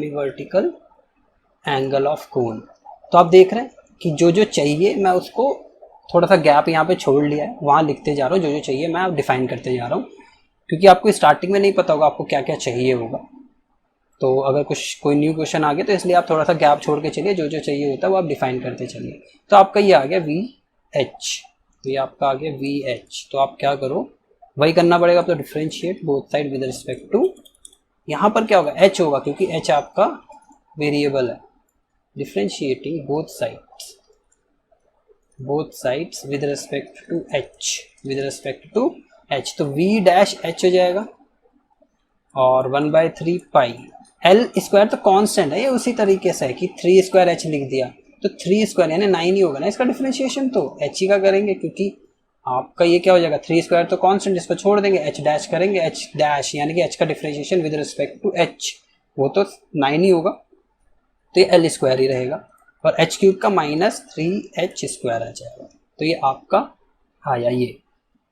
[SPEAKER 1] vertical angle of cone. तो आप देख रहे हैं कि जो जो चाहिए मैं उसको थोड़ा सा गैप यहाँ पे छोड़ लिया है, वहाँ लिखते जा रहा हूँ, जो जो चाहिए मैं डिफाइन करते जा रहा हूँ, क्योंकि आपको स्टार्टिंग में नहीं पता होगा आपको क्या क्या चाहिए होगा। तो अगर कोई न्यू क्वेश्चन आ गया तो इसलिए आप थोड़ा सा गैप छोड़ के चलिए, जो जो चाहिए होता है वो आप डिफाइन करते चलिए। तो आपका ये आ गया VH, तो ये आपका आ गया VH। तो आप क्या करो, वही करना पड़ेगा, आप तो differentiate both side with respect to, यहाँ पर क्या होगा H होगा, क्योंकि H आपका वेरिएबल है। Differentiating both sides with respect to H, तो V डैश H हो जाएगा और 1/3 पाई L स्क्वायर तो कांस्टेंट है, ये उसी तरीके से है कि 3 स्क्वायर H लिख दिया, तो 3 स्क्वायर यानी 9 ही होगा ना, इसका डिफरेंशिएशन तो H ही का करेंगे, क्योंकि आपका ये क्या हो जाएगा, 3 स्क्वायर तो कांस्टेंट, इसको छोड़ देंगे, H डैश करेंगे, H डैश यानी कि H का differentiation with respect to H, वो तो 9 ही होगा, तो ये L स्क्वायर ही रहेगा, और H क्यूब का -3H स्क्वायर आ जाएगा। तो ये आपका आया ये,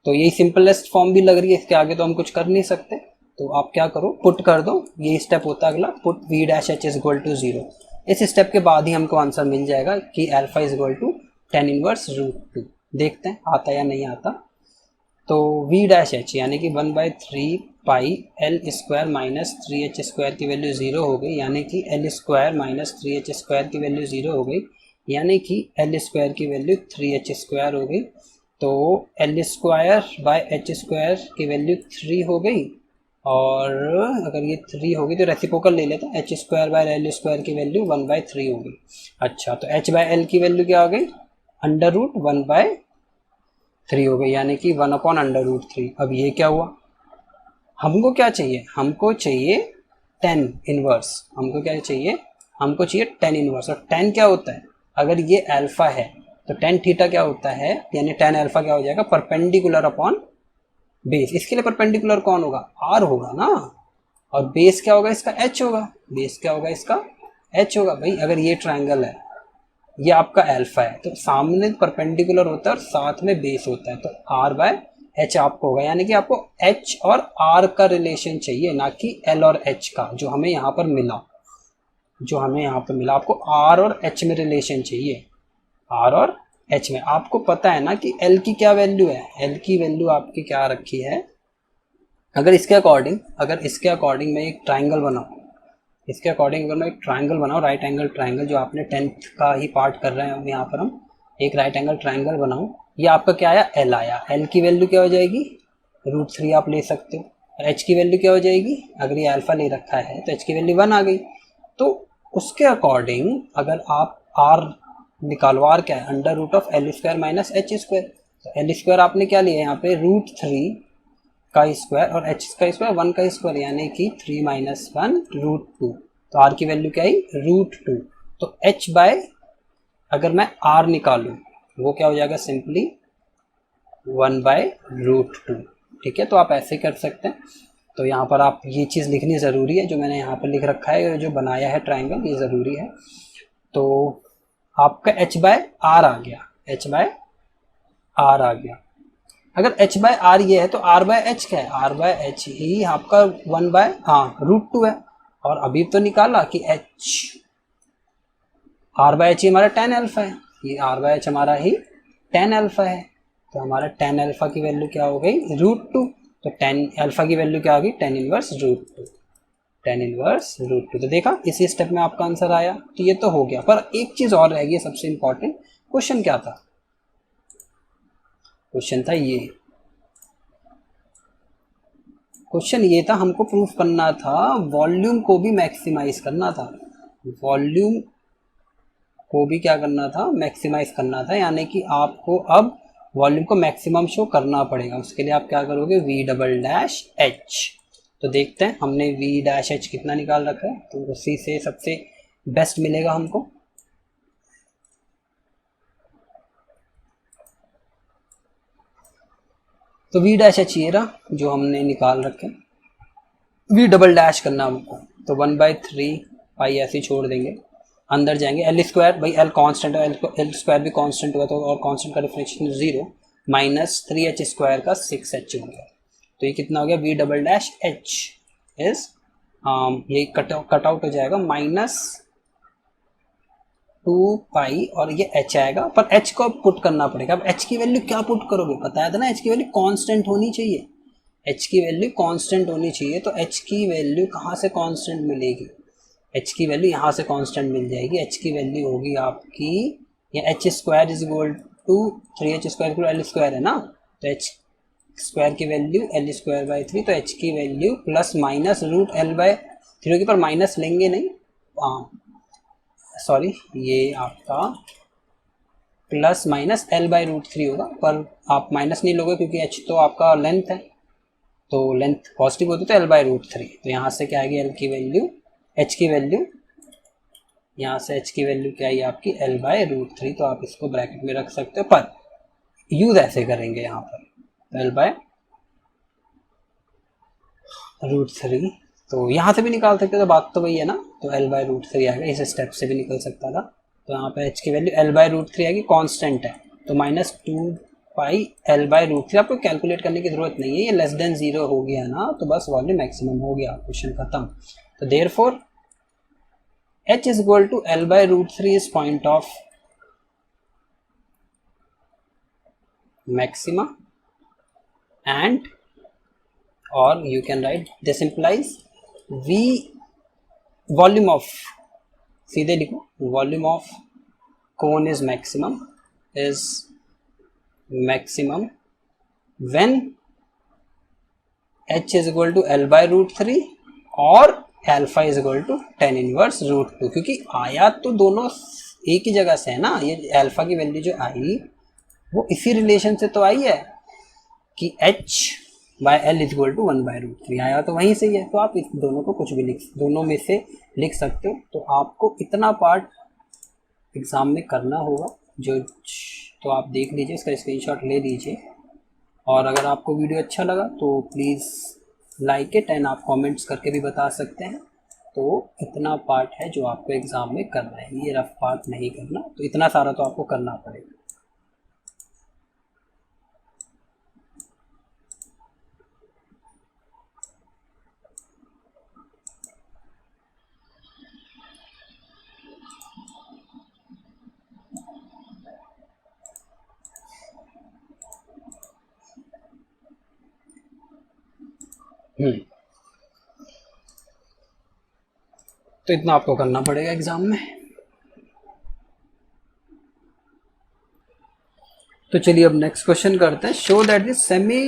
[SPEAKER 1] तो यही सिंपलेस्ट फॉर्म भी लग रही है, इसके आगे तो हम कुछ कर नहीं सकते। तो आप क्या करो, पुट कर दो, ये स्टेप होता है अगला, put V dash H is equal to 0। इस स्टेप के बाद ही हमको आंसर मिल जाएगा कि alpha is equal to tan inverse √2। देखते हैं आता या नहीं आता। तो V डैश H यानी कि 1/3 pi L square minus 3H square की वैल्यू 0 हो गई, यानी कि L square minus 3H square की वैल्यू 0 हो गई, यानी कि L स्क्वायर की वैल्यू 3H स्क्वायर हो गई। तो L square by H square की वैल्यू 3 हो गई, और अगर ये 3 होगी तो रेसिप्रोकल ले लेते हैं, H square by L square की वैल्यू 1/3 होगी। अच्छा, तो H बाय L की वैल्यू क्या हो गई, √1/3 हो गई, यानी कि 1/√3। अब ये क्या हुआ, हमको क्या चाहिए, हमको चाहिए tan इनवर्स, हमको चाहिए tan इनवर्स। और tan क्या होता है, अगर ये अल्फा है तो tan थीटा क्या होता है, यानी tan अल्फा क्या हो जाएगा, परपेंडिकुलर अपॉन बेस। इसके लिए परपेंडिकुलर कौन होगा, R होगा ना, और बेस क्या होगा इसका, H होगा, बेस क्या होगा इसका एच होगा भाई। अगर ये ट्रायंगल है, ये आपका अल्फा है, तो सामने परपेंडिकुलर होता है और साथ में बेस होता है, तो आर बाय एच आपको होगा। यानी कि आपको एच और आर का रिलेशन चाहिए, ना कि एल और एच का, जो हमें यहाँ पर मिला। आपको आर और एच में रिलेशन चाहिए। आर और एच में आपको पता है ना कि एल की क्या वैल्यू है। एल की वैल्यू आपकी क्या रखी है, अगर इसके अकॉर्डिंग मैं एक ट्राइंगल बनाऊँ, राइट एंगल ट्राइंगल, जो आपने 10th का ही पार्ट कर रहे हैं, यहाँ पर हम एक राइट एंगल ट्राइंगल बनाऊँ, ये आपका क्या आया, एल आया। एल की वैल्यू क्या हो जाएगी, √3 आप ले सकते हो। और एच की वैल्यू क्या हो जाएगी, अगर ये अल्फा ले रखा है तो एच की वैल्यू 1 आ गई। तो उसके अकॉर्डिंग अगर आप आर निकालो, आर क्या है, √L² माइनस H²। तो L² आपने क्या लिया यहाँ पे, √3 का स्क्वायर, और एच का स्क्वायर 1 का स्क्वायर, यानी कि 3 - 1 √2। तो आर की वैल्यू क्या आई, √2। तो एच बाय, अगर मैं आर निकालूं, वो क्या हो जाएगा, सिंपली 1/√2। ठीक है, तो आप ऐसे कर सकते हैं। तो यहाँ पर आप ये चीज़ लिखनी ज़रूरी है, जो मैंने यहाँ पर लिख रखा है, जो बनाया है ट्राइंगल, ये ज़रूरी है। तो आपका एच बाय आर आ गया, अगर h बाय आर ये है तो r बाय एच क्या है, r बाय एच ही आपका 1/√2 है। और अभी तो निकाला कि r बाय एच ही हमारा tan अल्फा है, ये r बाय एच हमारा ही tan अल्फा है। तो हमारा tan अल्फा की वैल्यू क्या हो गई, √2। तो tan अल्फा की वैल्यू क्या होगी, tan इनवर्स √2। तो देखा, इसी स्टेप में आपका आंसर आया। तो ये तो हो गया, पर एक चीज़ और रह गई सबसे इंपॉर्टेंट। क्वेश्चन क्या था, क्वेश्चन ये था, हमको प्रूफ करना था, वॉल्यूम को भी मैक्सिमाइज करना था। मैक्सिमाइज करना था, यानी कि आपको अब वॉल्यूम को मैक्सिमम शो करना पड़ेगा। उसके लिए आप क्या करोगे, V'(H). तो देखते हैं, हमने V'(H) कितना निकाल रखा है, तो उसी से सबसे बेस्ट मिलेगा हमको। तो V'(H) ये रहा जो हमने निकाल रखे। V" करना हमको, तो 1/3 पाई ऐसे छोड़ देंगे, अंदर जाएंगे। L² भाई, L कांस्टेंट है, L² भी कांस्टेंट हुआ, तो और कांस्टेंट का डिफरेंशिएशन 0, माइनस 3H² का 6H हो गया। तो ये कितना हो गया, V'(H) इज, ये कट आउट हो जाएगा, -2 और ये h आएगा, पर h को पुट करना पड़ेगा। अब h की वैल्यू क्या पुट करोगे, बताया था ना, h की वैल्यू कांस्टेंट होनी चाहिए। तो h की वैल्यू कहाँ से कांस्टेंट मिलेगी, h की वैल्यू यहाँ से कांस्टेंट मिल जाएगी। h की वैल्यू होगी आपकी, ये H² = 3H² L² है ना, तो H² की वैल्यू L²/3, तो h की वैल्यू प्लस माइनस √L/3 होगी, पर माइनस लेंगे नहीं, सॉरी, ये आपका प्लस माइनस L/√3 होगा, पर आप माइनस नहीं लोगे क्योंकि h तो आपका लेंथ है, तो लेंथ पॉजिटिव होती है, तो L/√3। तो यहाँ से क्या आएगी, h की वैल्यू, यहाँ से h की वैल्यू क्या आई आपकी, L/√3। तो आप इसको ब्रैकेट में रख सकते हो, पर यूज ऐसे करेंगे यहाँ पर, L/√3। तो यहाँ से भी निकाल सकते, तो बात तो वही है ना, तो L/√3 आएगा, इस स्टेप से भी निकल सकता था। तो यहाँ पे h की वैल्यू L/√3 आएगी, कांस्टेंट है, तो -2 पाई L/√3। आपको कैलकुलेट करने की जरूरत नहीं है, ये लेस देन 0 हो गया ना, तो बस वॉल्यूम मैक्सिमम हो गया, क्वेश्चन खत्म। तो therefore h = L/√3 is point of maxima, and or you can write this implies V volume of, सीधे लिखो, volume of cone is maximum when h = L/√3 और अल्फा = tan इनवर्स √2, क्योंकि आया तो दोनों एक ही जगह से है ना। ये अल्फा की वैल्यू जो आई वो इसी रिलेशन से तो आई है कि H/L = 1/√3 आया, तो वहीं से ही है। तो आप इस दोनों को कुछ भी दोनों में से लिख सकते हो। तो आपको इतना पार्ट एग्ज़ाम में करना होगा, जो तो आप देख लीजिए, इसका स्क्रीनशॉट ले लीजिए। और अगर आपको वीडियो अच्छा लगा तो प्लीज़ लाइक इट, एंड आप कमेंट्स करके भी बता सकते हैं। तो इतना पार्ट है जो आपको एग्ज़ाम में करना है, ये रफ पार्ट नहीं करना, तो इतना सारा तो आपको करना पड़ेगा। तो इतना आपको करना पड़ेगा एग्ज़ाम में। तो चलिए अब नेक्स्ट क्वेश्चन करते हैं। Show that the semi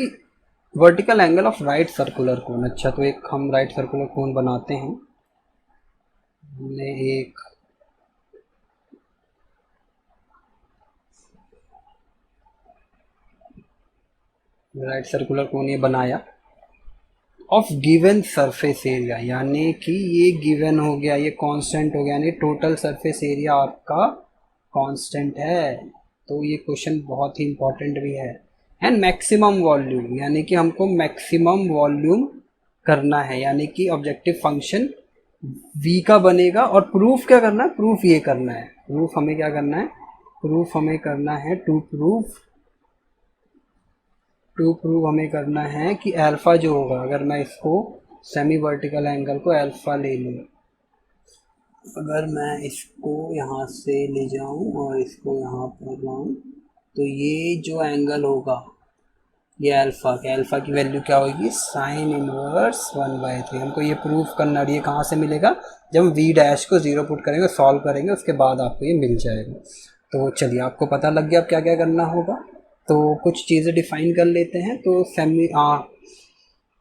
[SPEAKER 1] vertical angle of right circular cone. अच्छा, तो एक हम राइट सर्कुलर कोन बनाते हैं। हमने एक राइट सर्कुलर कोन ये बनाया ऑफ गिवन सरफेस एरिया, यानी कि ये गिवन हो गया, ये कांस्टेंट हो गया, यानी टोटल सरफेस एरिया आपका कांस्टेंट है। तो ये क्वेश्चन बहुत ही इंपॉर्टेंट भी है। एंड मैक्सिमम वॉल्यूम, यानी कि हमको मैक्सिमम वॉल्यूम करना है, यानी कि ऑब्जेक्टिव फंक्शन v का बनेगा। और प्रूफ क्या करना है, प्रूफ ये करना है, प्रूफ हमें क्या करना है, प्रूफ हमें करना है टू प्रूव हमें करना है कि अल्फ़ा जो होगा, अगर मैं इसको सेमी वर्टिकल एंगल को अल्फ़ा ले लूँ, अगर मैं इसको यहाँ से ले जाऊँ और इसको यहाँ पर लाऊँ, तो ये जो एंगल होगा ये अल्फ़ा की वैल्यू क्या होगी, साइन इनवर्स 1/3। हमको ये प्रूफ करना है। ये कहाँ से मिलेगा, जब हम वी डैश को ज़ीरो पुट करेंगे, सॉल्व करेंगे, उसके बाद आपको ये मिल जाएगा। तो चलिए आपको पता लग गया अब क्या क्या करना होगा। तो कुछ चीज़ें डिफ़ाइन कर लेते हैं। तो सेमी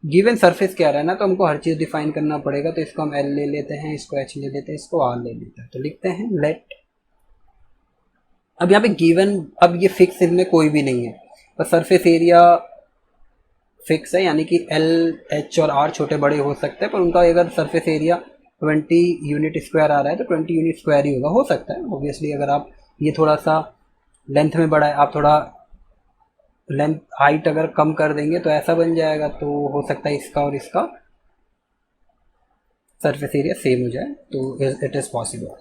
[SPEAKER 1] गिवन सरफेस क्या रहा है ना, तो हमको हर चीज़ डिफ़ाइन करना पड़ेगा। तो इसको हम एल ले लेते हैं, इसको एच ले लेते हैं, इसको आर ले लेते हैं। तो लिखते हैं लेट, अब यहाँ पे गिवन, अब ये फिक्स इनमें कोई भी नहीं है, पर सरफेस एरिया फिक्स है, यानी कि एल एच और आर छोटे बड़े हो सकते हैं, पर उनका अगर सरफेस एरिया 20 यूनिट स्क्वायर आ रहा है तो 20 यूनिट स्क्वायर ही होगा। हो सकता है ऑब्वियसली, अगर आप ये थोड़ा सा लेंथ में बड़ा है, आप थोड़ा लेंथ हाइट अगर कम कर देंगे तो ऐसा बन जाएगा। तो हो सकता है इसका और इसका सरफेस एरिया सेम हो जाए, तो इट इज़ पॉसिबल।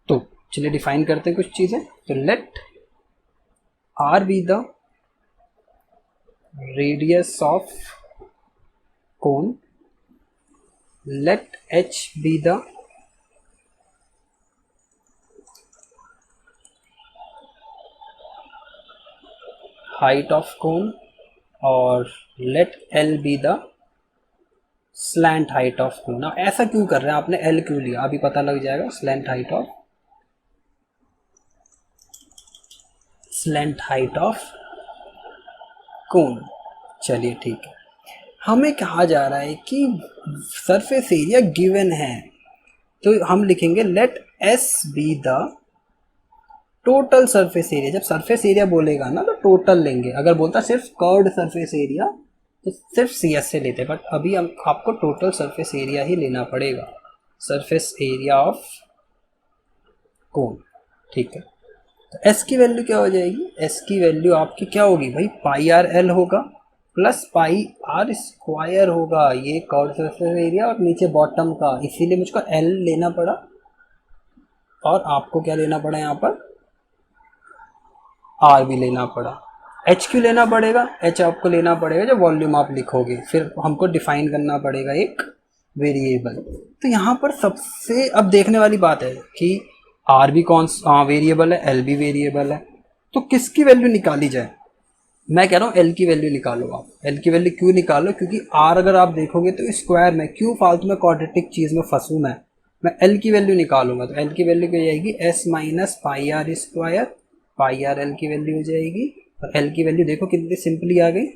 [SPEAKER 1] तो चलिए डिफाइन करते हैं कुछ चीज़ें। तो let R be the radius of cone, let h be the height of cone और let l be the slant height of cone। अब ऐसा क्यों कर रहे हैं, आपने l क्यों लिया, अभी पता लग जाएगा। slant height of cone। चलिए ठीक है, हमें कहा जा रहा है कि सरफेस एरिया गिवन है, तो हम लिखेंगे let S be the total surface area. जब सरफेस एरिया बोलेगा ना तो टोटल लेंगे, अगर बोलता सिर्फ कर्व्ड सरफेस एरिया तो सिर्फ सी एस से लेते, बट अभी हम आपको टोटल सरफेस एरिया ही लेना पड़ेगा, सरफेस एरिया ऑफ कोन। ठीक है, तो एस की वैल्यू क्या हो जाएगी, एस की वैल्यू आपकी क्या होगी भाई, पाई आर एल होगा प्लस पाई आर स्क्वायर होगा, ये कर्व्ड सरफेस एरिया और नीचे बॉटम का, इसीलिए मुझको एल लेना पड़ा और आपको क्या लेना पड़ा यहाँ पर, आर भी लेना पड़ा। एच क्यों लेना पड़ेगा, एच आपको लेना पड़ेगा जब वॉल्यूम आप लिखोगे, फिर हमको डिफाइन करना पड़ेगा एक वेरिएबल। तो यहाँ पर सबसे अब देखने वाली बात है कि आर भी कौन वेरिएबल है, एल भी वेरिएबल है, तो किसकी वैल्यू निकाली जाए। मैं कह रहा हूँ एल की वैल्यू निकालो आप। एल की वैल्यू क्यों निकालो, क्योंकि आर अगर आप देखोगे तो स्क्वायर में, क्यों फालतू में क्वाड्रेटिक चीज़ में फंसूँ मैं एल की वैल्यू निकालूंगा। तो एल की वैल्यू क्या जाएगी, S minus pi are square, pi R L की वैल्यू हो जाएगी। और एल की वैल्यू देखो कितनी सिंपली आ गई,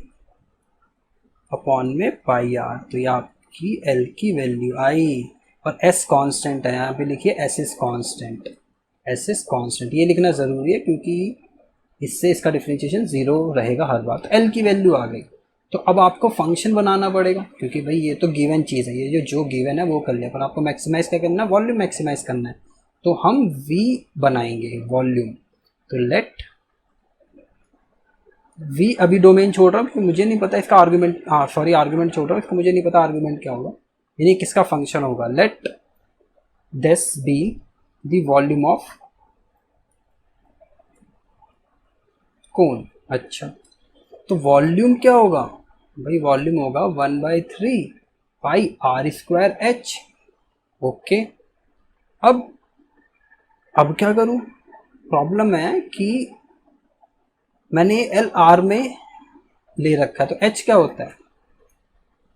[SPEAKER 1] अपॉन में पाई आर, तो ये आपकी एल की वैल्यू आई। और एस कांस्टेंट है, यहाँ पे लिखिए S is constant, S is constant, ये लिखना ज़रूरी है क्योंकि इससे इसका डिफरेंशिएशन ज़ीरो रहेगा हर बार। तो एल की वैल्यू आ गई, तो अब आपको फंक्शन बनाना पड़ेगा, क्योंकि भाई ये तो गिवन चीज़ है, ये जो गिवन है वो कर लिया, पर आपको मैक्सिमाइज क्या करना है, वॉल्यूम मैक्सिमाइज करना है। तो हम v बनाएंगे वॉल्यूम। तो लेट v, अभी डोमेन छोड़ रहा हूँ क्योंकि मुझे नहीं पता इसका आर्गुमेंट, आर्गुमेंट छोड़ रहा हूँ इसका, मुझे नहीं पता आर्गुमेंट क्या होगा। यानी किसका फंक्शन होगा, let this B the volume of कोन। अच्छा, तो वॉल्यूम क्या होगा भाई, वॉल्यूम होगा 1/3 पाई r² h। ओके, अब क्या करूं, प्रॉब्लम है कि मैंने एल आर में ले रखा है, तो एच क्या होता है,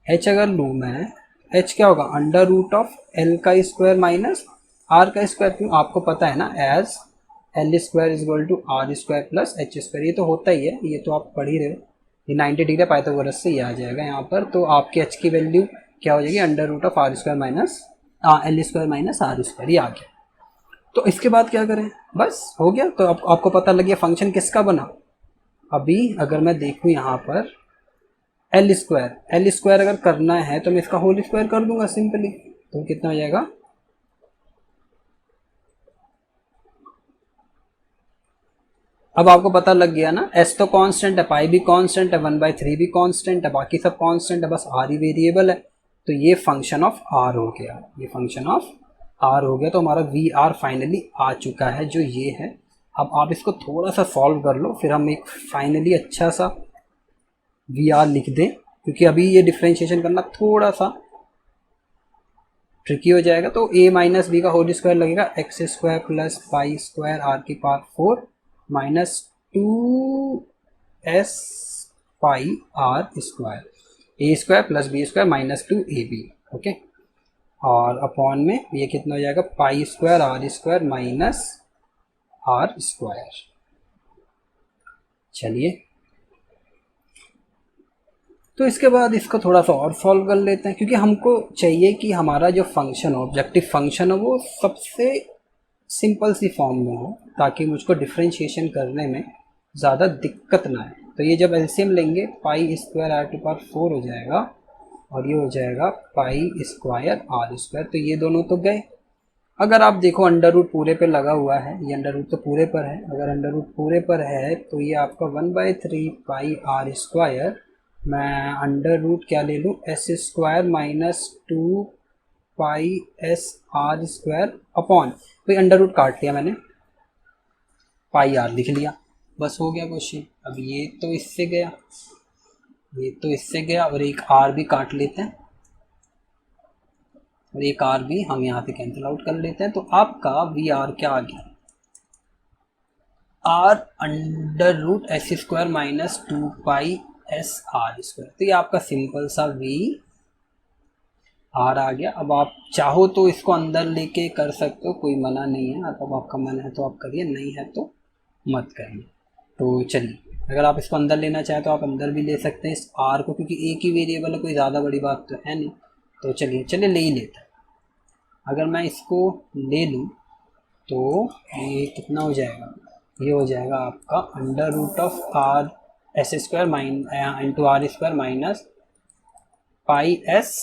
[SPEAKER 1] एच अगर लूँ मैं, एच क्या होगा, अंडर रूट ऑफ एल का स्क्वायर माइनस आर का स्क्वायर। क्यों, आपको पता है ना, as L square is equal to R square plus H square, ये तो होता ही है, ये तो आप पढ़ ही रहे हो, ये 90 डिग्री पाइथागोरस से ये आ जाएगा यहाँ पर। तो आपकी एच की वैल्यू क्या हो जाएगी, under root of R square minus L square minus are square, ये आ गया। तो इसके बाद क्या करें, बस हो गया। तो आपको पता लग गया फंक्शन किसका बना। अभी अगर मैं देखूँ यहाँ पर एल स्क्वायर अगर करना है तो मैं इसका होल स्क्वायर कर दूंगा सिंपली, तो कितना हो जाएगा, अब आपको पता लग गया ना, एस तो कांस्टेंट है, पाई भी कांस्टेंट है, 1/3 भी कांस्टेंट है, बाकी सब कांस्टेंट है, बस आर ही वेरिएबल है। तो ये फंक्शन ऑफ आर हो गया, ये फंक्शन ऑफ आर हो गया। तो हमारा वी आर फाइनली आ चुका है, जो ये है। अब आप इसको थोड़ा सा सॉल्व कर लो, फिर हम एक फाइनली अच्छा सा वी आर लिख दें, क्योंकि अभी ये डिफ्रेंशिएशन करना थोड़ा सा ट्रिकी हो जाएगा। तो a माइनस बी का होल स्क्वायर लगेगा, x square plus pi square r की power 4 minus 2s pi are square, a square plus b square minus 2ab। Okay, और अपॉन में ये कितना हो जाएगा, pi square r square minus are square. चलिए, तो इसके बाद इसको थोड़ा सा और सॉल्व कर लेते हैं, क्योंकि हमको चाहिए कि हमारा जो फंक्शन हो, ऑब्जेक्टिव फंक्शन हो, वो सबसे सिंपल सी फॉर्म में हो, ताकि मुझको डिफ्रेंशिएशन करने में ज़्यादा दिक्कत ना आए। तो ये जब एलसीएम लेंगे, pi square R to power 4 हो जाएगा, और ये हो जाएगा पाई स्क्वायर आर स्क्वायर। तो ये दोनों तो गए। अगर आप देखो अंडर रूट पूरे पे लगा हुआ है, ये अंडर रूट तो पूरे पर है, अगर अंडर रूट पूरे पर है तो ये आपका 1/3 पाई आर स्क्वायर, मैं अंडर रूट क्या ले लूँ, S square minus 2 pi S R square upon, भाई अंडर रूट काट लिया मैंने, पाई आर लिख लिया, बस हो गया क्वेश्चन। अब ये तो इससे गया, ये तो इससे गया, और एक आर भी काट लेते हैं, और एक आर भी हम यहाँ पे कैंसिल आउट कर लेते हैं। तो आपका वी आर क्या आ गया, R under root S square minus 2 pi S R square. तो ये आपका सिंपल सा वी आर आ गया। अब आप चाहो तो इसको अंदर लेके कर सकते हो, कोई मना नहीं है, अब आपका मन है तो आप करिए, नहीं है तो मत करिए। तो चलिए, अगर आप इसको अंदर लेना चाहें तो आप अंदर भी ले सकते हैं इस आर को, क्योंकि एक ही वेरिएबल है, कोई ज़्यादा बड़ी बात तो है नहीं। तो चलिए ले ही लेते हैं। अगर मैं इसको ले लूँ तो ये कितना हो जाएगा, ये हो जाएगा आपका under root of R S square into R square minus pi S,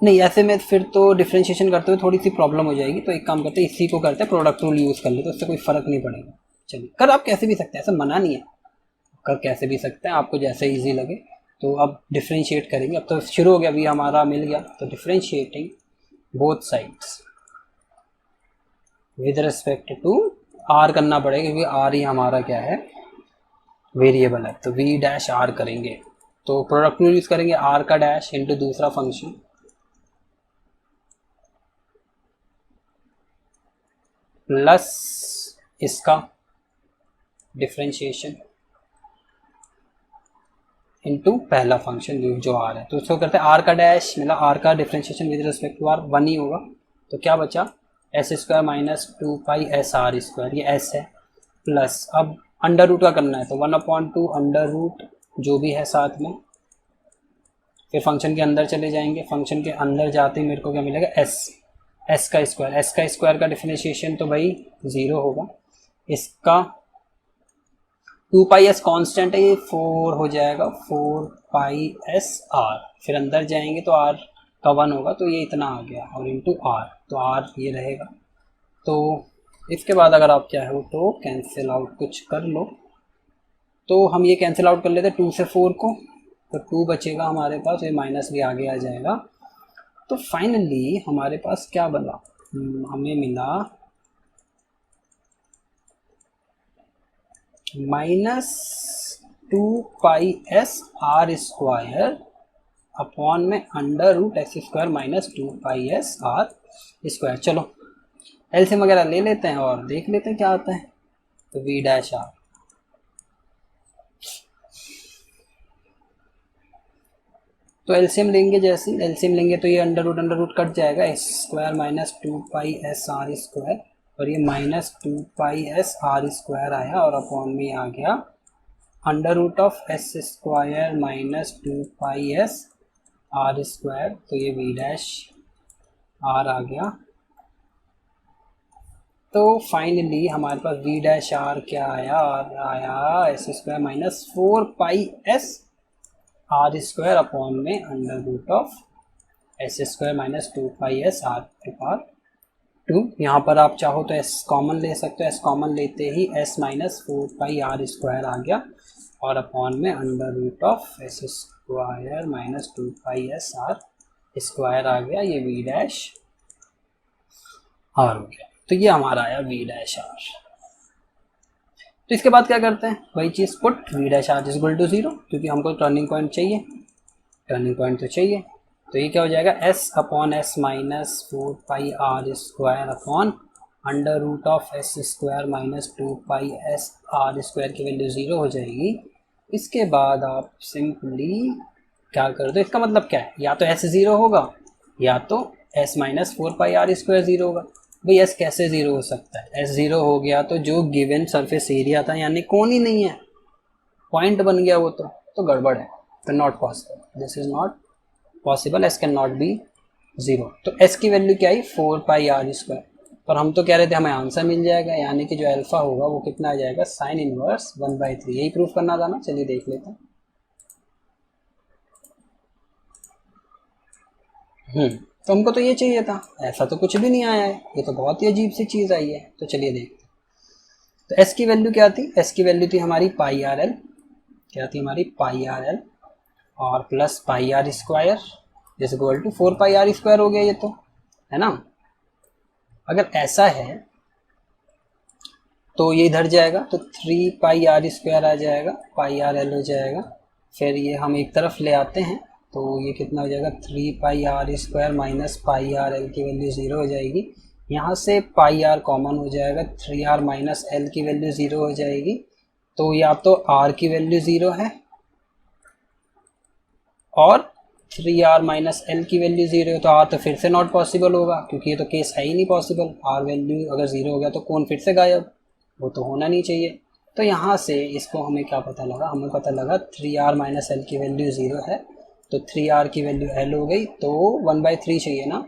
[SPEAKER 1] नहीं ऐसे में फिर तो डिफ्रेंशिएशन करते हुए थोड़ी सी प्रॉब्लम हो जाएगी। तो एक काम करते हैं, इसी को करते हैं प्रोडक्ट रूल यूज़ कर लेते, तो उससे कोई फ़र्क नहीं पड़ेगा। चलिए, कर आप कैसे भी सकते हैं, ऐसा मना नहीं है, कर कैसे भी सकते हैं, आपको जैसे इजी लगे। तो अब डिफ्रेंशिएट करेंगे, अब तो शुरू हो गया, अभी हमारा मिल गया। तो differentiating both sides with respect to R करना पड़ेगा, क्योंकि आर ही हमारा क्या है, वेरिएबल है। तो वी डैश आर करेंगे, तो प्रोडक्ट रूल यूज़ करेंगे, आर का डैश इंटू दूसरा फंक्शन प्लस इसका डिफ्रेंशिएशन इनटू पहला फंक्शन जो आर है। तो उसको करते हैं आर का डैश, मतलब आर का differentiation with respect to R 1 ही होगा। तो क्या बचा, S square minus 2 pi S R square, ये एस है, प्लस अब अंडर रूट का करना है, तो 1/2 अंडर रूट जो भी है साथ में, फिर फंक्शन के अंदर चले जाएंगे, फंक्शन के अंदर जाते ही मेरे को क्या मिलेगा, एस का स्क्वायर का डिफरेंशिएशन तो भाई 0 होगा, इसका 2 पाई एस कॉन्स्टेंट है, ये 4 हो जाएगा, 4 पाई एस आर, फिर अंदर जाएंगे तो आर का 1 होगा, तो ये इतना आ गया, और इंटू आर, तो आर ये रहेगा। तो इसके बाद अगर आप चाहो तो कैंसिल आउट कुछ कर लो, तो हम ये कैंसिल आउट कर लेते हैं 2 से 4 को, तो 2 बचेगा हमारे पास, ये माइनस भी आगे आ जाएगा। तो फाइनली हमारे पास क्या बना, हमें मिला -2πs r² अपॉन में √x² -2πs r²। चलो एलसीएम वगैरह ले लेते हैं और देख लेते हैं क्या आता है। तो v डैश आर, तो एलसीएम लेंगे, जैसे एलसीएम लेंगे तो ये अंडर रूट कट जाएगा, x² -2πs r², और ये -2πs r² आया और अपॉन में आ गया √s² -2πs r², तो ये v डैश आर आ गया। तो फाइनली हमारे पास v डैश आर क्या आया, आया s² -4πs r² अपॉन में √s² -2πs r²। यहाँ पर आप चाहो तो s कॉमन ले सकते हो, s कॉमन लेते ही s -4πr² आ गया और अपॉन में √s² -2πs r² आ गया, ये v डैश आर हो गया। तो ये हमारा आया v डैश आर। तो इसके बाद क्या करते हैं, वही चीज़ put v dash r equal to 0, क्योंकि हमको टर्निंग पॉइंट चाहिए, टर्निंग पॉइंट तो चाहिए। तो ये क्या हो जाएगा, s upon s -4πr² upon √s² -2πs r² की वैल्यू 0 हो जाएगी। इसके बाद आप सिंपली क्या कर दो, इसका मतलब क्या है, या तो s 0 होगा या तो s -4πr² 0 होगा। भाई s कैसे 0 हो सकता है, s 0 हो गया तो जो गिवन सरफेस एरिया था यानी कौन ही नहीं है, पॉइंट बन गया वो, तो गड़बड़ है, तो not possible, this is not possible, s can not be 0। तो s की वैल्यू क्या आई, 4πr², पर हम तो कह रहे थे हमें आंसर मिल जाएगा, यानी कि जो अल्फा होगा वो कितना आ जाएगा, साइन इनवर्स 1/3। यही प्रूफ करना था ना, चलिए देख लेते हैं। तो हमको तो ये चाहिए था, ऐसा तो कुछ भी नहीं आया है, ये तो बहुत ही अजीब सी चीज़ आई है। तो चलिए देखते हैं। तो s की वैल्यू क्या थी, s की वैल्यू थी हमारी πrl, क्या थी हमारी πrl और plus πr² is equal to 4πr² हो गया, ये तो है ना। अगर ऐसा है तो ये इधर जाएगा तो 3πr² आ जाएगा, πrl हो जाएगा। फिर ये हम एक तरफ ले आते हैं तो ये कितना हो जाएगा, 3πr² माइनस πrl की वैल्यू 0 हो जाएगी। यहाँ से πr कॉमन हो जाएगा, 3r माइनस l की वैल्यू 0 हो जाएगी। तो या तो r की वैल्यू 0 है और 3r माइनस l की वैल्यू 0 है, तो r तो फिर से नॉट पॉसिबल होगा, क्योंकि ये तो केस है ही नहीं पॉसिबल। r वैल्यू अगर 0 हो गया तो कौन फिर से गायब, वो तो होना नहीं चाहिए। तो यहाँ से इसको हमें क्या पता लगा, हमें पता लगा 3r माइनस l की वैल्यू 0 है, तो 3r की वैल्यू l हो गई, तो 1/3 चाहिए ना,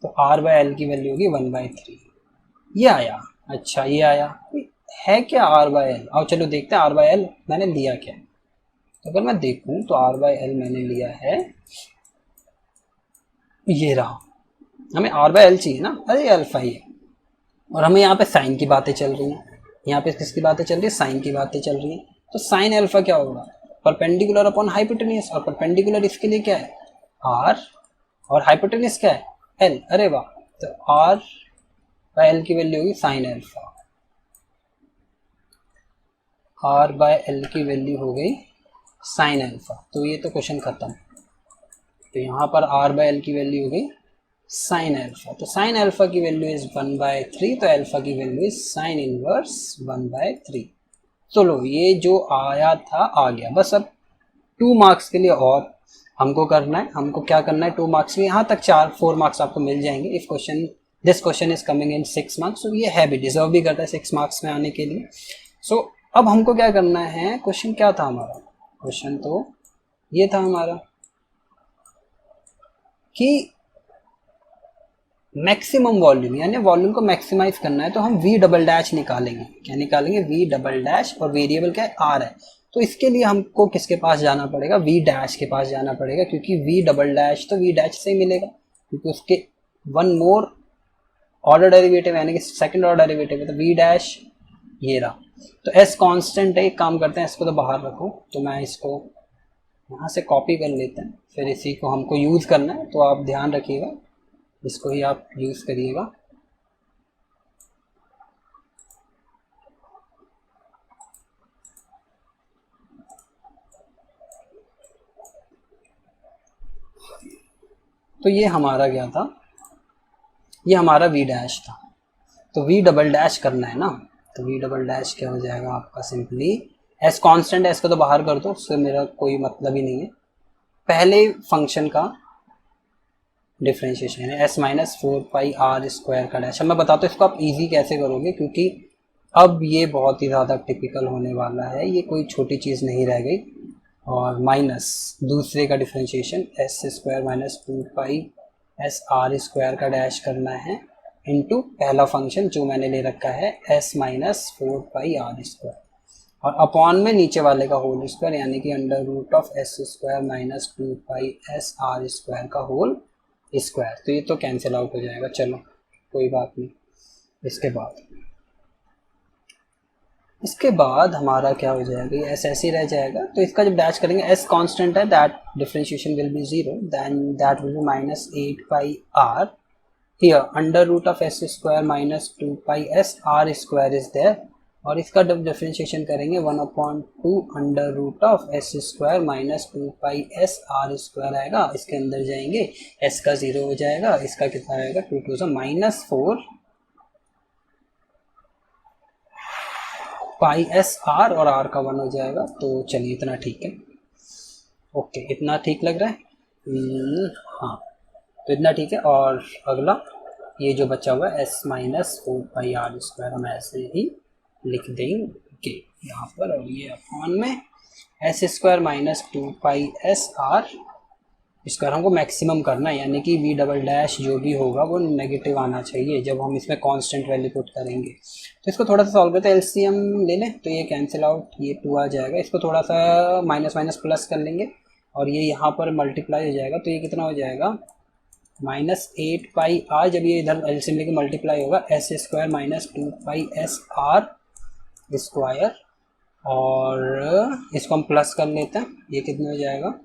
[SPEAKER 1] तो r/l की वैल्यू होगी 1/3। ये आया, अच्छा ये आया है क्या r/l, और चलो देखते हैं r/l मैंने लिया क्या। तो अगर मैं देखूं तो r/l मैंने लिया है, ये रहा, हमें r/l चाहिए ना, अरे अल्फा ही है, और हमें यहाँ पे साइन की बातें चल रही हैं, यहाँ पे किसकी बातें चल रही है, साइन की बातें चल रही हैं। तो साइन अल्फा क्या होगा, परपेंडिकुलर अपॉन हाइपोटेन्यूज, और परपेंडिकुलर इसके लिए क्या है r और हाइपोटेन्यूज क्या है l, अरे वाह। तो r/l की वैल्यू होगी साइन अल्फा, r/l की वैल्यू हो गई साइन अल्फा। तो ये तो क्वेश्चन खत्म। तो यहाँ पर r/l की वैल्यू हो गई साइन अल्फा, तो साइन अल्फा की वैल्यू इज 1/3, तो अल्फा की वैल्यू इज साइन इनवर्स 1/3। चलो ये जो आया था आ गया, बस अब 2 मार्क्स के लिए और हमको करना है, हमको क्या करना है 2 मार्क्स में, यहाँ तक 4 मार्क्स आपको मिल जाएंगे if question this question is coming in 6 marks. तो ये है भी, डिजर्व भी करता है 6 मार्क्स में आने के लिए। सो अब हमको क्या करना है, क्वेश्चन क्या था हमारा, क्वेश्चन तो ये था हमारा कि मैक्सिमम वॉल्यूम, यानी वॉल्यूम को मैक्सिमाइज करना है, तो हम v" निकालेंगे। क्या निकालेंगे, v" और वेरिएबल क्या है r है। तो इसके लिए हमको किसके पास जाना पड़ेगा, v' के पास जाना पड़ेगा, क्योंकि v" तो v' से ही मिलेगा, क्योंकि उसके वन मोर ऑर्डर डेरिवेटिव यानी कि सेकंड ऑर्डर डेरिवेटिव है, तो v' ये रहा। तो s कांस्टेंट है, एक काम करते हैं इसको तो बाहर रखो, तो मैं इसको यहाँ से कॉपी कर लेते हैं, फिर इसी को हमको यूज़ करना है, तो आप ध्यान रखिएगा, इसको ही आप यूज़ करिएगा। तो ये हमारा क्या था, ये हमारा वी डैश था, तो वी डबल डैश करना है ना, तो वी डबल डैश क्या हो जाएगा आपका, सिंपली एस कांस्टेंट है, इसको तो बाहर कर दो, उससे मेरा कोई मतलब ही नहीं है। पहले फंक्शन का डिफ्रेंशिएशन है एस माइनस 4πr² का डैश। अब मैं बताता हूँ इसको आप इजी कैसे करोगे, क्योंकि अब ये बहुत ही ज़्यादा टिपिकल होने वाला है, ये कोई छोटी चीज़ नहीं रह गई। और माइनस दूसरे का differentiation s² minus 2π/s r² का डैश करना है, इनटू पहला फंक्शन जो मैंने ले रखा है s माइनस 4πr², और अपॉन में नीचे वाले का होल स्क्वायर, यानी कि under root of s² minus 2π/s r² का होल स्क्वायर। तो ये तो कैंसिल आउट हो जाएगा, चलो कोई बात नहीं। इसके बाद हमारा क्या हो जाएगा, ये एस ऐसे ही रह जाएगा, तो इसका जब डैश करेंगे, एस कांस्टेंट है, that differentiation will be 0, then that will be minus 8πr here, under root of s² minus 2π/s r² is there, और इसका जब डिफरेंशिएशन करेंगे 1/2 under root of s² minus 2π/s r² आएगा, इसके अंदर जाएंगे, s का 0 हो जाएगा, इसका कितना आएगा 2 टू माइनस 4π/s r, और r का 1 हो जाएगा। तो चलिए इतना ठीक है, ओके इतना ठीक लग रहा है, हाँ तो इतना ठीक है। और अगला ये जो बचा हुआ है s माइनस 4πr² हम ऐसे ही लिख देंगे यहाँ पर, और ये अपॉन में s² माइनस 2π/s r² हमको मैक्सिमम करना है, यानी कि वी डबल डैश जो भी होगा वो नेगेटिव आना चाहिए जब हम इसमें कांस्टेंट वैल्यू पुट करेंगे। तो इसको थोड़ा सा सॉल्व करते हैं, एलसीएम ले लें, तो ये कैंसिल आउट, ये 2 आ जाएगा, इसको थोड़ा सा माइनस माइनस प्लस कर लेंगे, और ये यहाँ पर मल्टीप्लाई हो जाएगा, तो ये कितना हो जाएगा माइनस 8πr, जब ये इधर एलसीएम लेके मल्टीप्लाई होगा s² माइनस 2π/s r², और इसको हम प्लस कर लेते हैं, ये कितना हो जाएगा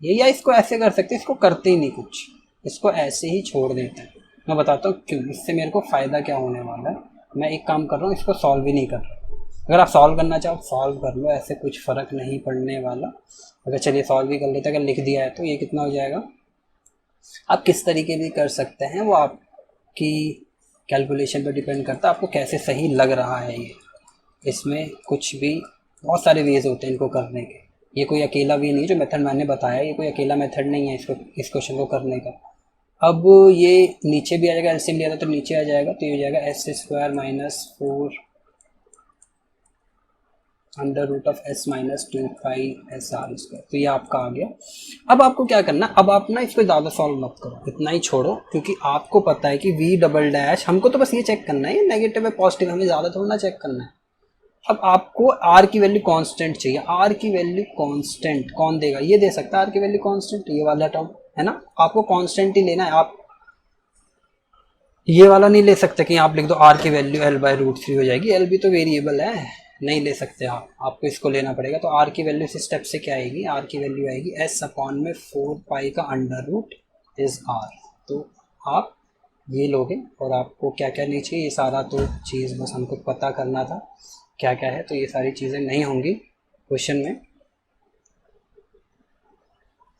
[SPEAKER 1] ये, या इसको ऐसे कर सकते हैं, इसको करते ही नहीं कुछ, इसको ऐसे ही छोड़ देते हैं। मैं बताता हूँ क्यों, इससे मेरे को फ़ायदा क्या होने वाला है। मैं एक काम कर रहा हूँ, इसको सॉल्व ही नहीं कर रहा, अगर आप सॉल्व करना चाहो सॉल्व कर लो, ऐसे कुछ फ़र्क नहीं पड़ने वाला। अगर चलिए सॉल्व भी कर लेते हैं, अगर लिख दिया है तो ये कितना हो जाएगा, आप किस तरीके भी कर सकते हैं, वो आपकी कैलकुलेशन पर डिपेंड करता है, आपको कैसे सही लग रहा है। ये इसमें कुछ भी बहुत सारे वेज होते हैं इनको करने के, ये कोई अकेला वे नहीं, जो मेथड मैंने बताया ये कोई अकेला मेथड नहीं है इसको, इस क्वेश्चन को करने का। अब ये नीचे भी आ जाएगा, एलसीएम लिया था तो नीचे आ जाएगा, तो ये हो जाएगा s² minus 4 under root of s minus 2π/s r², तो ये आपका आ गया। अब आपको क्या करना, अब आप ना इसको ज़्यादा सॉल्व मत करो, इतना ही छोड़ो, क्योंकि आपको पता है कि वी डबल डैश हमको तो बस ये चेक करना है नेगेटिव है पॉजिटिव, हमें ज़्यादा थोड़ा ना चेक करना है। अब आपको r की वैल्यू कांस्टेंट चाहिए, r की वैल्यू कांस्टेंट कौन देगा, ये दे सकता है r की वैल्यू कांस्टेंट, ये वाला टर्म है ना, आपको कांस्टेंट ही लेना है, आप ये वाला नहीं ले सकते कि आप लिख दो r की वैल्यू l/√3 हो जाएगी, l भी तो वेरिएबल है, नहीं ले सकते आप, आपको इसको लेना पड़ेगा। तो r की वैल्यू इस स्टेप से क्या आएगी, r की वैल्यू आएगी s/में 4π का अंडर रूट इज r, तो आप ये लोगे, और आपको क्या क्या नहीं चाहिए, ये सारा तो चीज़ बस हमको पता करना था क्या क्या है, तो ये सारी चीज़ें नहीं होंगी क्वेश्चन में।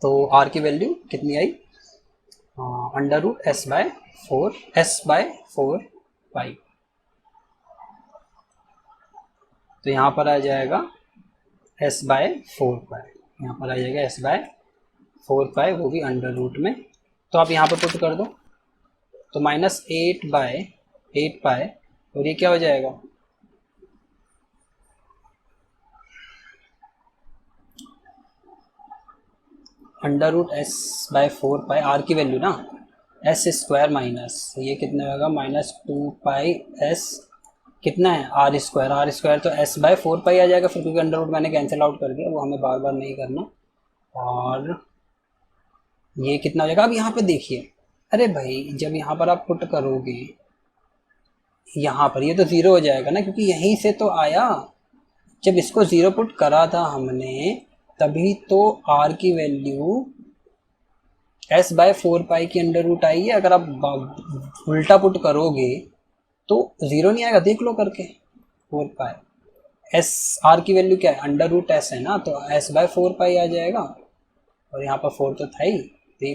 [SPEAKER 1] तो r की वैल्यू कितनी आई, अंडर रूट s/4 पाई, तो यहाँ पर आ जाएगा s/4 पाई, यहाँ पर आ जाएगा s/4 पाई, वो भी अंडर रूट में, तो आप यहाँ पर पुट कर दो, तो माइनस 8/8 पाई, और ये क्या हो जाएगा अंडर रूट s/4 पाई, r की वैल्यू ना s² माइनस ये कितना होगा माइनस 2π/s कितना है r² तो s/4 पाई आ जाएगा फिर, क्योंकि अंडर रूट मैंने कैंसिल आउट कर दिया, वो हमें बार बार नहीं करना। और ये कितना हो जाएगा, अब यहाँ पे देखिए, अरे भाई जब यहाँ पर आप पुट करोगे यहाँ पर, ये तो 0 हो जाएगा ना, क्योंकि यहीं से तो आया, जब इसको 0 पुट करा था हमने तभी तो आर की वैल्यू एस बाय 4 पाई की अंडर रूट आई है। अगर आप उल्टा पुट करोगे तो जीरो नहीं आएगा, देख लो करके। 4 पाई एस, आर की वैल्यू क्या है, अंडर रूट एस है ना, तो एस बाय 4 पाई आ जाएगा। और यहाँ पर 4 तो था ही, तो ये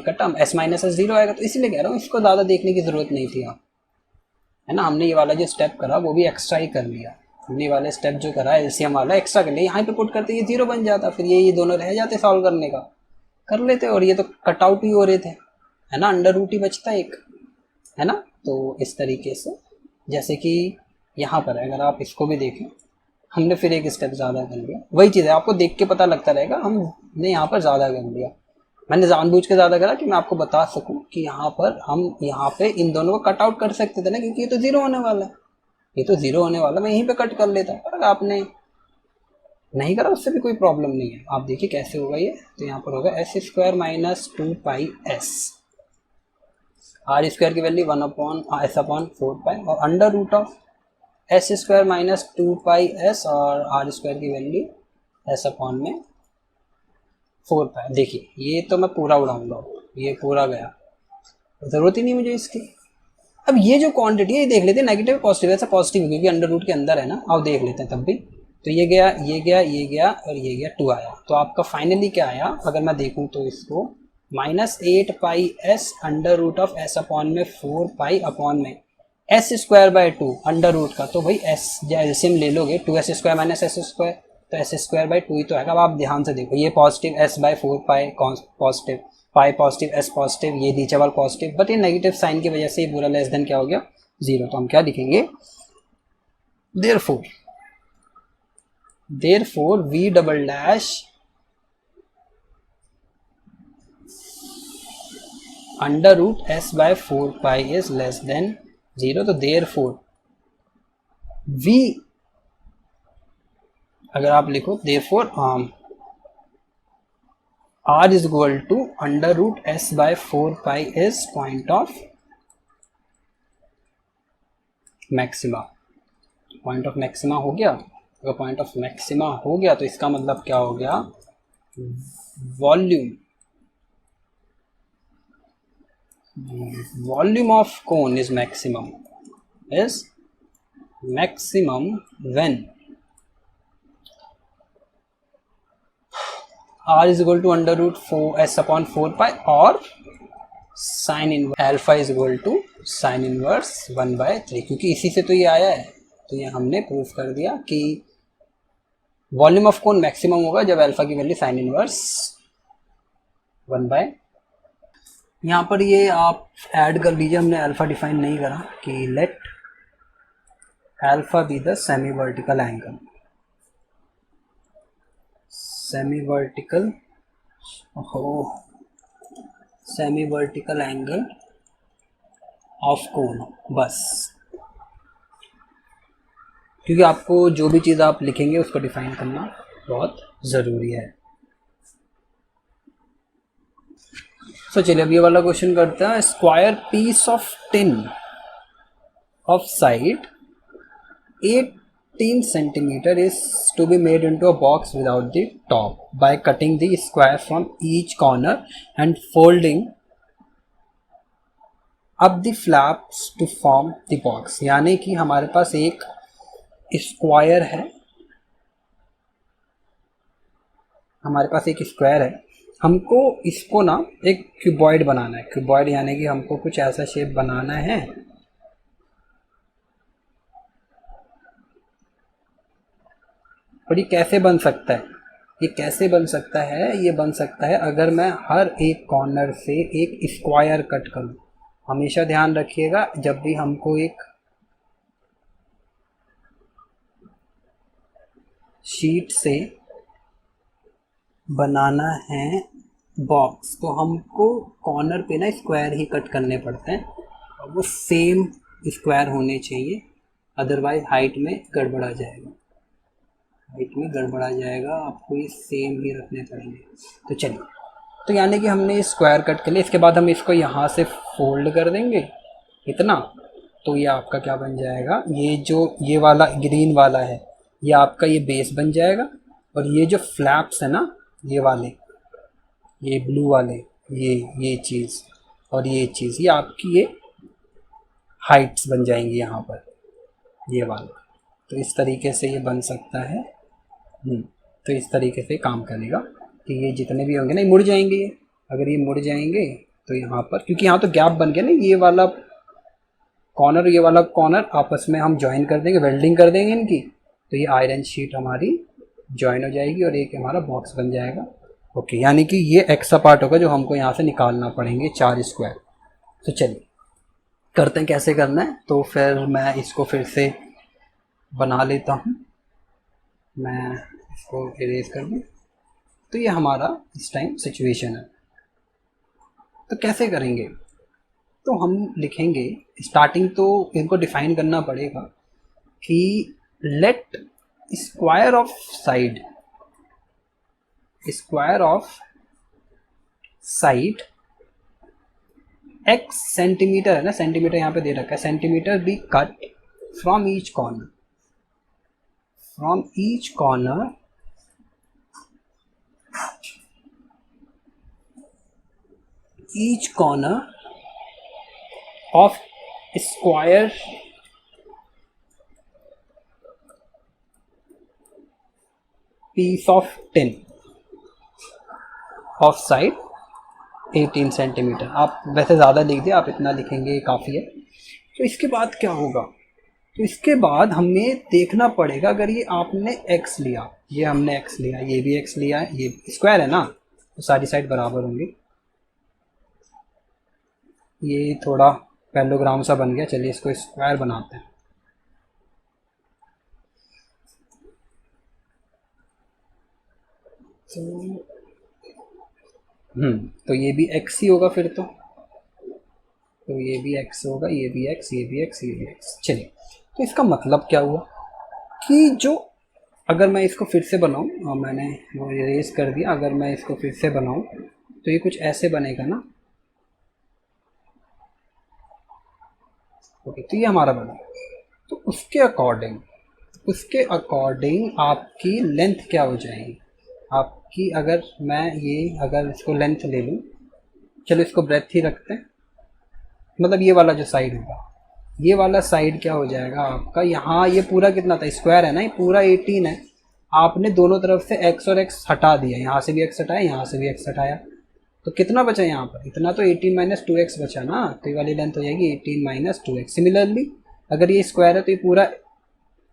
[SPEAKER 1] कटा एस माइनस एस जीरो आएगा। तो इसीलिए कह रहा हूँ इसको ज़्यादा देखने की ज़रूरत नहीं थी आप, है ना। हमने ये वाला जो स्टेप करा वो भी एक्स्ट्रा ही कर लिया। हमने ये वाला स्टेप जो करा एलसीएम वाला एक्स्ट्रा कर लिया। यहाँ पे पुट करते ये जीरो बन जाता, फिर ये दोनों रह जाते सॉल्व करने का, कर लेते। और ये तो कट आउट ही हो रहे थे, है ना, अंडर रूट ही बचता एक, है ना। तो इस तरीके से जैसे कि यहाँ पर है, अगर आप इसको भी देखें, हमने फिर एक स्टेप ज़्यादा कर लिया। वही चीज़ है, आपको देख के पता लगता रहेगा हमने यहाँ पर ज़्यादा कर लिया। मैंने जानबूझ के ज़्यादा करा कि मैं आपको बता सकूं कि यहाँ पर हम यहाँ पे इन दोनों को कट आउट कर सकते थे ना, क्योंकि ये तो ज़ीरो होने वाला है, ये तो ज़ीरो होने वाला, मैं यहीं पे कट कर लेता। पर अगर आपने नहीं करा उससे भी कोई प्रॉब्लम नहीं है। आप देखिए कैसे होगा ये, तो यहाँ पर होगा S square minus 2 pi S, R square की वैल्यू 1/s/4 पाई, और under root of S square minus 2 pi S, और आर स्क्वायर की वैल्यू s/4 पाई। देखिए ये तो मैं पूरा उड़ाऊंगा, ये पूरा गया, ज़रूरत ही नहीं मुझे इसकी। अब ये जो क्वांटिटी है ये देख लेते हैं, नेगेटिव पॉजिटिव, ऐसा पॉजिटिव क्योंकि अंडर रूट के अंदर है ना। अब देख लेते हैं तब भी, तो ये गया ये गया ये गया और ये गया 2 आया। तो आपका फाइनली क्या आया, अगर मैं देखूँ तो इसको -8 pi s under root of s/4 pi में s square by 2 under root का, तो भाई एस एलसीएम ले लोगे, 2s square minus s square, तो एस स्क्वायर बाय 2 ही तो आएगा। अब आप ध्यान से देखो, ये positive s/4 pi positive, pi positive, s positive, ये नीचे वाला पॉजिटिव, बट ये नेगेटिव साइन की वजह से ये पूरा लेस देन क्या हो गया, जीरो। तो हम क्या लिखेंगे, therefore we double dash under root s/4 pi is less than zero. तो देयरफॉर वी, अगर आप लिखो therefore r is equal to under root s/4 pi is point of maxima. Point of maxima हो गया। अगर पॉइंट ऑफ मैक्सिमा हो गया तो इसका मतलब क्या हो गया, volume of cone is maximum when r is equal to under root s/4 pi और sine inverse alpha is equal to sine inverse 1/3, क्योंकि इसी से तो ये आया है। तो ये हमने प्रूफ कर दिया कि वॉल्यूम ऑफ कोन मैक्सिमम होगा जब अल्फा की वैल्यू साइन इनवर्स 1/। यहाँ पर ये आप ऐड कर लीजिए, हमने अल्फा डिफाइन नहीं करा, कि let alpha be the semi vertical angle, semi vertical angle of cone, बस। क्योंकि आपको जो भी चीज़ आप लिखेंगे उसको डिफाइन करना बहुत ज़रूरी है। तो चलिए अब ये वाला क्वेश्चन करते हैं। Square piece of tin of side 18 centimeter is to be made into a box without the top by cutting the square from each corner and folding up the flaps to form the box। यानी कि हमारे पास एक square है, हमको इसको ना एक cuboid बनाना है। क्यूबॉइड यानी कि हमको कुछ ऐसा शेप बनाना है, और ये कैसे बन सकता है, ये बन सकता है अगर मैं हर एक कॉर्नर से एक स्क्वायर कट करूं। हमेशा ध्यान रखिएगा, जब भी हमको एक शीट से बनाना है बॉक्स, तो हमको कॉर्नर पे ना स्क्वायर ही कट करने पड़ते हैं, और वो सेम स्क्वायर होने चाहिए, अदरवाइज हाइट में गड़बड़ा जाएगा, आपको ये सेम ही रखने पड़ेंगे। तो चलिए, तो यानी कि हमने स्क्वायर कट कर लिया, इसके बाद हम इसको यहाँ से फोल्ड कर देंगे इतना, तो ये आपका क्या बन जाएगा, ये जो ये वाला ग्रीन वाला है ये आपका ये बेस बन जाएगा, और ये जो फ्लैप्स है ना, ये वाले, ये ब्लू वाले, ये चीज़ और ये चीज़, ये आपकी ये हाइट्स बन जाएंगी यहाँ पर, ये वाले। तो इस तरीके से ये बन सकता है। तो इस तरीके से काम करेगा कि ये जितने भी होंगे ना, ये मुड़ जाएंगे। ये अगर ये मुड़ जाएंगे तो यहाँ पर, क्योंकि यहाँ तो गैप बन गया ना, ये वाला कॉर्नर ये वाला कॉर्नर आपस में हम ज्वाइन कर देंगे, वेल्डिंग कर देंगे इनकी, तो ये आयरन शीट हमारी ज्वाइन हो जाएगी और एक हमारा बॉक्स बन जाएगा। ओके, यानी कि ये एक्स्ट्रा पार्ट होगा जो हमको यहाँ से निकालना पड़ेंगे 4 स्क्वायर। तो चलिए करते हैं कैसे करना है। तो फिर मैं इसको फिर से बना लेता हूँ, मैं इसको इरेज कर दूँ। तो ये हमारा इस टाइम सिचुएशन है। तो कैसे करेंगे, तो हम लिखेंगे स्टार्टिंग, तो इनको डिफाइन करना पड़ेगा कि let square of side, square of side x centimetre है ना, सेंटीमीटर यहाँ पे दे रखा है, centimetre be cut from each corner, from each corner of square piece of tin of side 18 centimetre. आप वैसे ज़्यादा लिख दिए, आप इतना लिखेंगे काफ़ी है। तो इसके बाद क्या होगा, तो इसके बाद हमें देखना पड़ेगा, अगर ये आपने x लिया, ये हमने x लिया, ये भी x लिया है, ये स्क्वायर है ना, तो सारी साइड बराबर होंगी। ये थोड़ा पैरेललोग्राम सा बन गया, चलिए इसको स्क्वायर बनाते हैं। तो ये भी x ही होगा फिर, तो ये भी x होगा, ये भी x, ये भी x, ये भी x। चलिए, तो इसका मतलब क्या हुआ कि जो, अगर मैं इसको फिर से बनाऊं, और मैंने वो इरेज कर दिया, अगर मैं इसको फिर से बनाऊं तो ये कुछ ऐसे बनेगा ना। ओके, तो ये हमारा बना। तो उसके अकॉर्डिंग आपकी लेंथ क्या हो जाएगी आपकी, अगर मैं ये, अगर इसको लेंथ ले लूँ, चलो इसको ब्रेथ ही रखते हैं, मतलब ये वाला जो साइड होगा, ये वाला साइड क्या हो जाएगा आपका, यहाँ ये पूरा कितना था, स्क्वायर है ना, ये पूरा 18 है। आपने दोनों तरफ से x और x हटा दिया, यहाँ से भी x हटाया, यहाँ से भी x हटाया, तो कितना बचा यहाँ पर, इतना तो 18 माइनस 2x बचा ना, तो ये वाली लेंथ हो जाएगी 18 माइनस 2x। सिमिलरली अगर ये स्क्वायर है तो ये पूरा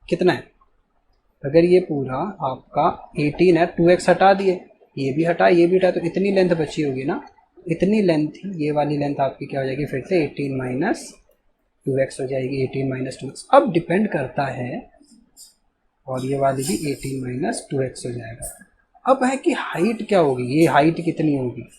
[SPEAKER 1] कितना है, अगर ये पूरा आपका 18 है, 2x हटा दिए, ये भी हटा, ये भी हटा, तो इतनी लेंथ बची होगी ना, इतनी लेंथ, ये वाली लेंथ आपकी क्या हो जाएगी फिर से 18 माइनस 2x हो जाएगी, 18 माइनस 2x। अब डिपेंड करता है, और ये वाली भी 18 माइनस 2x हो जाएगा। अब है कि हाइट क्या होगी, ये हाइट कितनी होगी,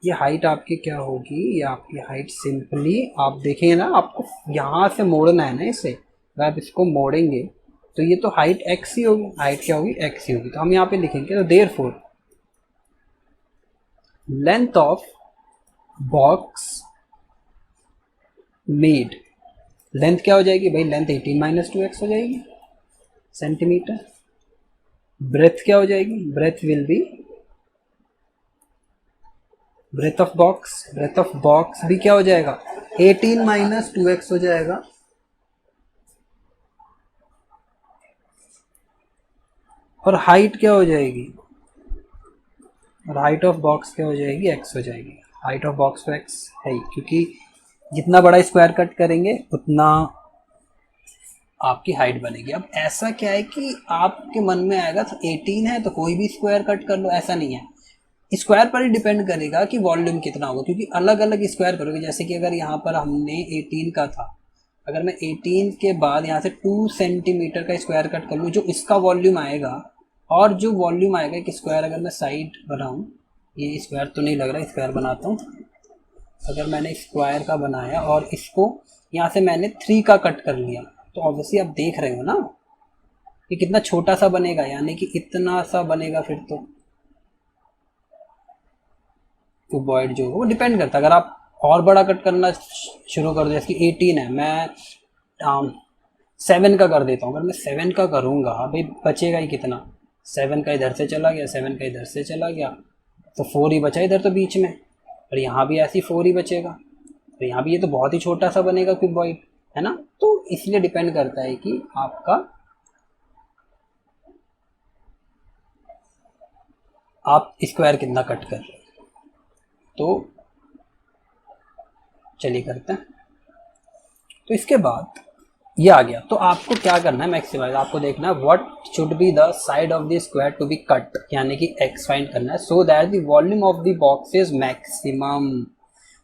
[SPEAKER 1] ये हाइट आपकी क्या होगी, ये आपकी हाइट सिंपली आप देखेंगे ना, आपको यहाँ से मोड़ना है ना इसे, अगर आप इसको मोड़ेंगे तो ये तो हाइट x ही होगी, हाइट क्या होगी, x ही होगी। तो हम यहाँ पे लिखेंगे, तो therefore length of box made, length क्या हो जाएगी भाई, लेंथ 18 माइनस 2x हो जाएगी सेंटीमीटर। ब्रेथ क्या हो जाएगी, breadth will be, breadth of box भी क्या हो जाएगा 18 माइनस 2x हो जाएगा। और हाइट क्या हो जाएगी, और हाइट ऑफ बॉक्स क्या हो जाएगी, x हो जाएगी। हाइट ऑफ बॉक्स तो x है ही, क्योंकि जितना बड़ा स्क्वायर कट करेंगे उतना आपकी हाइट बनेगी। अब ऐसा क्या है कि आपके मन में आएगा तो 18 है तो कोई भी स्क्वायर कट कर लो, ऐसा नहीं है, स्क्वायर पर ही डिपेंड करेगा कि वॉल्यूम कितना होगा, क्योंकि अलग अलग स्क्वायर करोगे। जैसे कि अगर यहाँ पर हमने 18 का था, अगर मैं 18 के बाद यहाँ से 2 सेंटीमीटर का स्क्वायर कट कर लूँ, जो इसका वॉल्यूम आएगा, और जो वॉल्यूम आएगा कि स्क्वायर, अगर मैं साइड बनाऊँ, ये स्क्वायर तो नहीं लग रहा, स्क्वायर बनाता हूँ। अगर मैंने स्क्वायर का बनाया और इसको यहाँ से मैंने 3 का कट कर लिया, तो ऑब्वियसली आप देख रहे हो ना कि कितना छोटा सा बनेगा, यानी कि इतना सा बनेगा। फिर तो क्यूबॉइड जो वो डिपेंड करता है, अगर आप और बड़ा कट करना शुरू कर दो, जैसे कि 18 है, मैं 7 का कर देता हूँ, अगर मैं 7 का करूँगा भाई बचेगा ही कितना, 7 का इधर से चला गया, 7 का इधर से चला गया, तो 4 ही बचा इधर तो बीच में, और यहाँ भी ऐसे ही 4 ही बचेगा, तो यहाँ भी ये तो बहुत ही छोटा सा बनेगा क्यूबॉइड, है ना। तो इसलिए डिपेंड करता है कि आपका आप स्क्वायर कितना कट कर रहे हैं। तो चलिए करते हैं। तो इसके बाद ये आ गया, तो आपको क्या करना है, मैक्सिमाइज आपको देखना है what should be the side of the square to be cut, यानी कि एक्स फाइंड करना है, so that the volume of the box is maximum.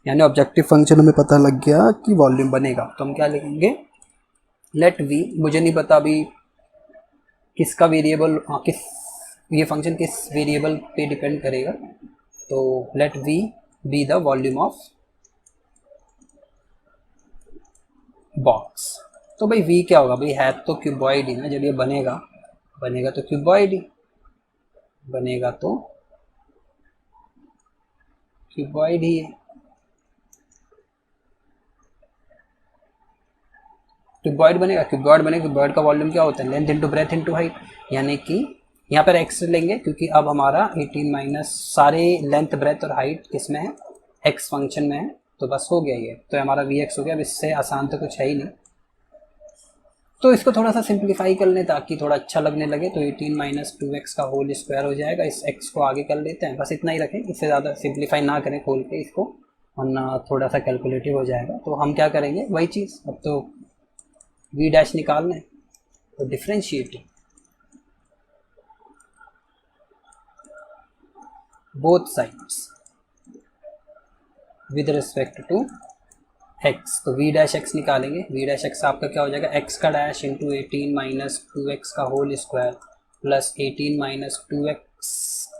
[SPEAKER 1] यानी ऑब्जेक्टिव फंक्शन हमें पता लग गया कि वॉल्यूम बनेगा, तो हम क्या लिखेंगे, लेट वी, मुझे नहीं पता अभी किसका वेरिएबल, किस ये फंक्शन किस वेरिएबल पे डिपेंड करेगा, तो let V be the volume of box. तो भाई v क्या होगा, भाई है तो क्यूबॉइड ही ना, जब ये बनेगा तो क्यूबॉइड ही बनेगा, तो क्यूबॉइड ही है। क्यूबॉइड बनेगा, क्यूबॉइड का वॉल्यूम क्या होता है, length into breadth into height, यानी कि यहाँ पर x लेंगे क्योंकि अब हमारा 18 माइनस सारे लेंथ ब्रेथ और हाइट किस में है, x फंक्शन में है, तो बस हो गया ये, तो हमारा vx हो गया। अब इससे आसान तो कुछ है ही नहीं, तो इसको थोड़ा सा सिंप्लीफाई कर लें ताकि थोड़ा अच्छा लगने लगे, तो 18 माइनस 2x का होल स्क्वायर हो जाएगा। इस x को आगे कर लेते हैं, बस इतना ही रखें, इससे ज़्यादा सिंप्लीफाई ना करें खोल के इसको, वरना थोड़ा सा कैलकुलेटिव हो जाएगा। तो हम क्या करेंगे, वही चीज़, अब तो v डैश निकालना है, तो differentiating both sides with respect to x, तो v डैश x निकालेंगे, v डैश x आपका क्या हो जाएगा, x का डैश इंटू 18 माइनस 2x का whole square plus 18 minus 2x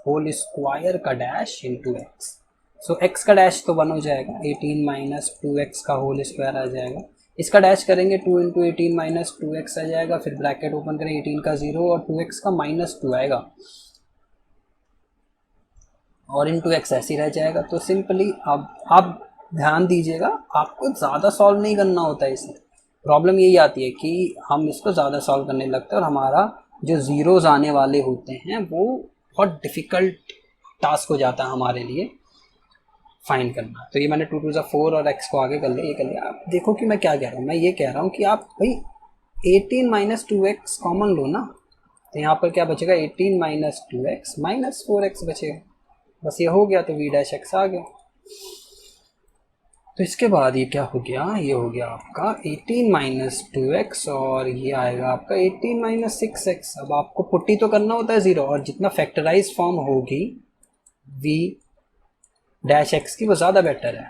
[SPEAKER 1] whole square का dash into x। So x का डैश तो 1 हो जाएगा, 18 माइनस 2x का होल स्क्वायर आ जाएगा, इसका डैश करेंगे 2 इंटू 18 माइनस 2x आ जाएगा, फिर ब्रैकेट ओपन करें 18 का 0 और 2x का -2 आएगा, और इंटू x ऐसे ही रह जाएगा। तो सिंपली अब आप ध्यान दीजिएगा, आपको ज़्यादा सॉल्व नहीं करना होता है, इसमें प्रॉब्लम यही आती है कि हम इसको ज़्यादा सॉल्व करने लगते हैं और हमारा जो ज़ीरोज़ आने वाले होते हैं वो बहुत डिफ़िकल्ट टास्क हो जाता है हमारे लिए फाइंड करना। तो ये मैंने 2 2 4 और x को आगे कर लिया, ये कर लिया। आप देखो कि मैं क्या कह रहा हूँ, मैं ये कह रहा हूँ कि आप भाई 18 माइनस 2x कॉमन लो ना, तो यहाँ पर क्या बचेगा, 18 माइनस 2x माइनस 4x बचेगा, बस ये हो गया, तो v डैश x आ गया। तो इसके बाद ये क्या हो गया, ये हो गया आपका 18 माइनस 2x और ये आएगा आपका 18 माइनस 6x। अब आपको पुट्टी तो करना होता है ज़ीरो, और जितना फैक्टराइज फॉर्म होगी v डैश x की वो ज़्यादा बेटर है।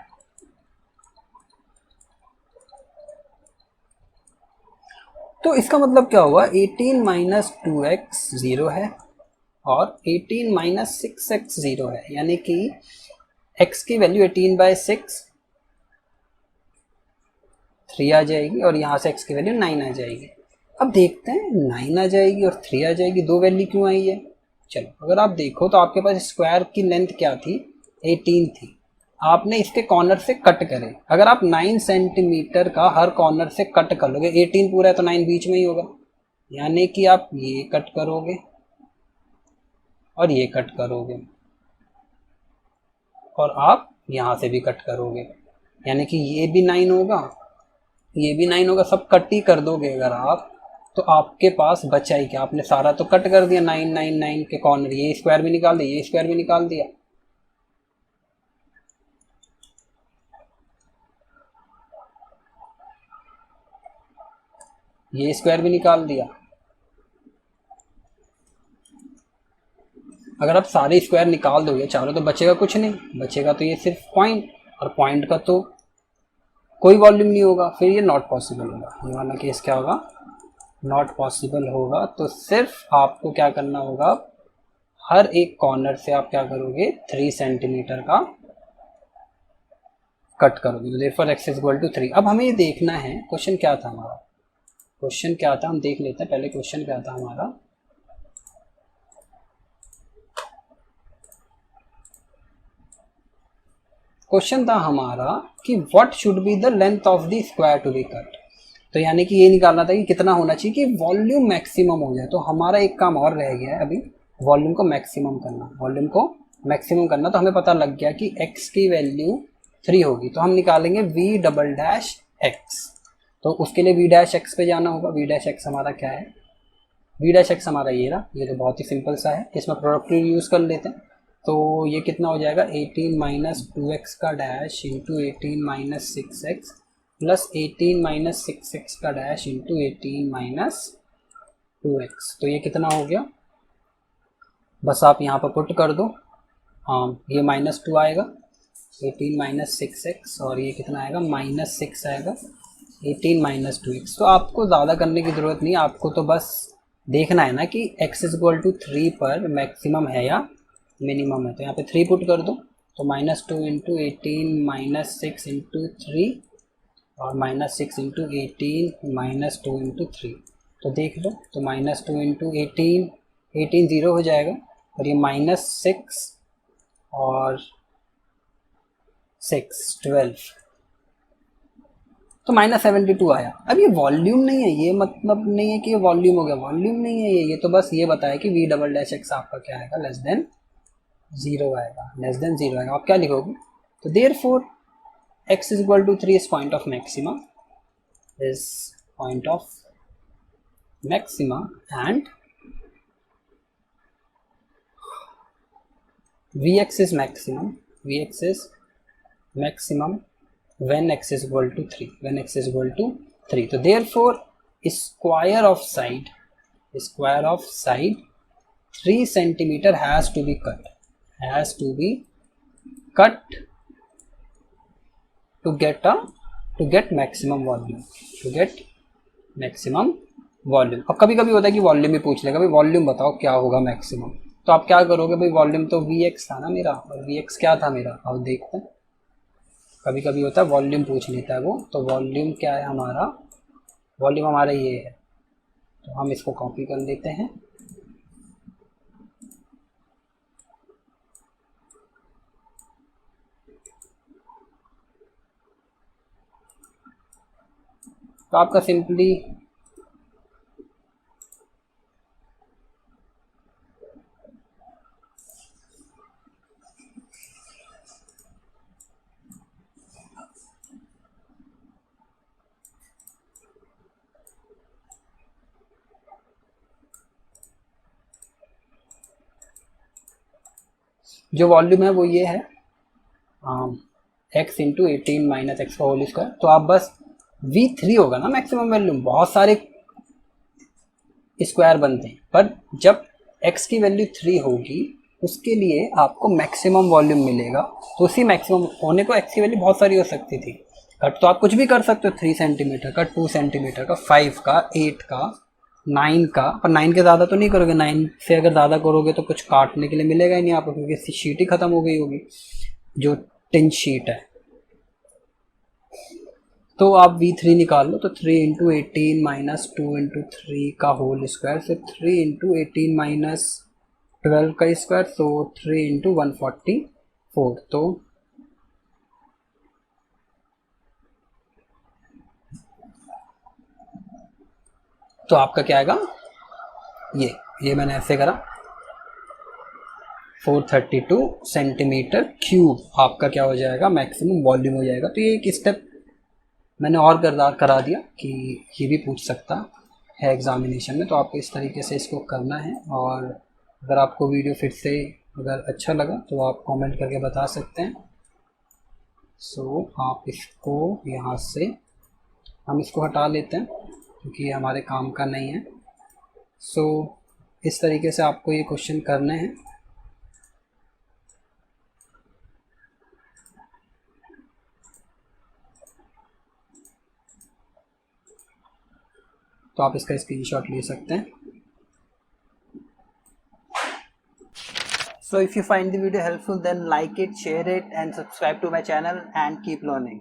[SPEAKER 1] तो इसका मतलब क्या हुआ, 18 माइनस 2x 0 है और 18 माइनस 6x 0 है, यानी कि x की वैल्यू 18/6 3 आ जाएगी और यहाँ से x की वैल्यू 9 आ जाएगी। अब देखते हैं 9 आ जाएगी और 3 आ जाएगी, दो वैल्यू क्यों आई है। चलो अगर आप देखो तो आपके पास स्क्वायर की लेंथ क्या थी, 18 थी, आपने इसके कॉर्नर से कट करे, अगर आप 9 सेंटीमीटर का हर कॉर्नर से कट कर लोगे, 18 पूरा है तो 9 बीच में ही होगा, यानी कि आप ये कट करोगे और ये कट करोगे और आप यहाँ से भी कट करोगे, यानी कि ये भी 9 होगा, ये भी 9 होगा, सब कट ही कर दोगे अगर आप, तो आपके पास बचा ही क्या, आपने सारा तो कट कर दिया 9 9 9 के कॉर्नर, ये स्क्वायर भी निकाल दिया, ये स्क्वायर भी निकाल दिया, ये स्क्वायर भी निकाल दिया। अगर आप सारे स्क्वायर निकाल दोगे चारों तो बचेगा कुछ नहीं, बचेगा तो ये सिर्फ पॉइंट, और पॉइंट का तो कोई वॉल्यूम नहीं होगा, फिर ये नॉट पॉसिबल होगा, ये वाला केस क्या होगा, नॉट पॉसिबल होगा। तो सिर्फ आपको क्या करना होगा, हर एक कॉर्नर से आप क्या करोगे 3 सेंटीमीटर का कट करोगे, तो देयरफॉर x इक्वल टू 3। अब हमें ये देखना है क्वेश्चन क्या था हमारा, क्वेश्चन क्या था हम देख लेते हैं पहले, क्वेश्चन क्या था हमारा, क्वेश्चन था हमारा कि what should be the length of the square to be cut, तो यानी कि ये निकालना था कि कितना होना चाहिए कि वॉल्यूम मैक्सिमम हो जाए। तो हमारा एक काम और रह गया है अभी, वॉल्यूम को मैक्सिमम करना, वॉल्यूम को मैक्सिमम करना। तो हमें पता लग गया कि x की वैल्यू 3 होगी, तो हम निकालेंगे v डबल डैश x। तो उसके लिए v डैश x पे जाना होगा। v डैश x हमारा क्या है, v डैश x हमारा ये रहा, ये तो बहुत ही सिंपल सा है, इसमें प्रोडक्ट यूज़ कर लेते हैं। तो ये कितना हो जाएगा, 18 माइनस 2x का dash into 18 minus 6x plus 18 minus 6x का डैश इंटू 18 माइनस 2x। तो ये कितना हो गया, बस आप यहाँ पर पुट कर दो। हाँ, ये -2 आएगा, 18 माइनस 6x, और ये कितना आएगा, -6 आएगा, 18 माइनस 2x। तो आपको ज़्यादा करने की ज़रूरत नहीं है, आपको तो बस देखना है ना कि x इक्वल टू 3 पर मैक्सिमम है या मिनिमम है। तो यहाँ पे 3 पुट कर दो, तो -2 इंटू 18 माइनस 6 इंटू 3 और -6 इंटू 18 माइनस 2 इंटू 3। तो देख लो, तो -2 इंटू 18 ज़ीरो हो जाएगा, और ये -6 और 6 12, तो -72 आया। अब ये वॉल्यूम नहीं है, ये मतलब नहीं है कि ये वॉल्यूम हो गया, वॉल्यूम नहीं है ये तो बस ये बताया कि v डबल डैश एक्स आपका क्या आएगा, लेस देन 0 आएगा, लेस देन 0 आएगा। आप क्या लिखोगे, तो therefore x is equal to 3 is point of maxima, is point of maxima and Vx is maximum, Vx is maximum when x is equal to 3, when x is equal to 3। तो therefore square of side 3 centimeter has to be cut to get maximum volume, to get maximum volume. अब कभी कभी होता है कि volume भी पूछ लेगा, भाई वॉल्यूम बताओ क्या होगा मैक्सिमम। तो आप क्या करोगे, भाई वॉल्यूम तो Vx था ना मेरा, और Vx क्या था मेरा, अब देखते हैं। कभी कभी होता है वॉल्यूम पूछ लेता है वो, तो वॉल्यूम क्या है हमारा, वॉल्यूम हमारा ये है, तो हम इसको कॉपी कर लेते हैं। तो आपका सिंपली जो वॉल्यूम है वो ये है, x इंटू 18 माइनस एक्स का होल स्क्वायर। तो आप बस v3 होगा ना मैक्सिमम वैल्यूम, बहुत सारे स्क्वायर बनते हैं, पर जब x की वैल्यू 3 होगी उसके लिए आपको मैक्सिमम वॉल्यूम मिलेगा। तो उसी मैक्सिमम होने को x की वैल्यू बहुत सारी हो सकती थी, कट तो आप कुछ भी कर सकते हो, 3 सेंटीमीटर का, 2 सेंटीमीटर का, 5 का, 8 का, 9 का, पर 9 के ज़्यादा तो नहीं करोगे, 9 से अगर ज़्यादा करोगे तो कुछ काटने के लिए मिलेगा ही नहीं आपको, क्योंकि शीट ही ख़त्म हो गई होगी जो टिन शीट है। तो आप v3 निकाल लो, तो 3 इंटू 18 माइनस 2 इंटू 3 का होल स्क्वायर, फिर 3 इंटू 18 माइनस 12 का स्क्वायर, तो 3 इंटू 144। तो आपका क्या आएगा, ये मैंने ऐसे करा, 432 सेंटीमीटर क्यूब आपका क्या हो जाएगा, मैक्सिमम वॉल्यूम हो जाएगा। तो ये एक स्टेप मैंने और करा दिया कि ये भी पूछ सकता है एग्जामिनेशन में। तो आपको इस तरीके से इसको करना है, और अगर आपको वीडियो फिर से अगर अच्छा लगा तो आप कमेंट करके बता सकते हैं। सो आप इसको यहाँ से हम इसको हटा लेते हैं क्योंकि ये हमारे काम का नहीं है। सो इस तरीके से आपको ये क्वेश्चन करने हैं। तो आप इसका स्क्रीनशॉट ले सकते हैं। So if you find the video helpful, then like it, share it and subscribe to my channel and keep learning.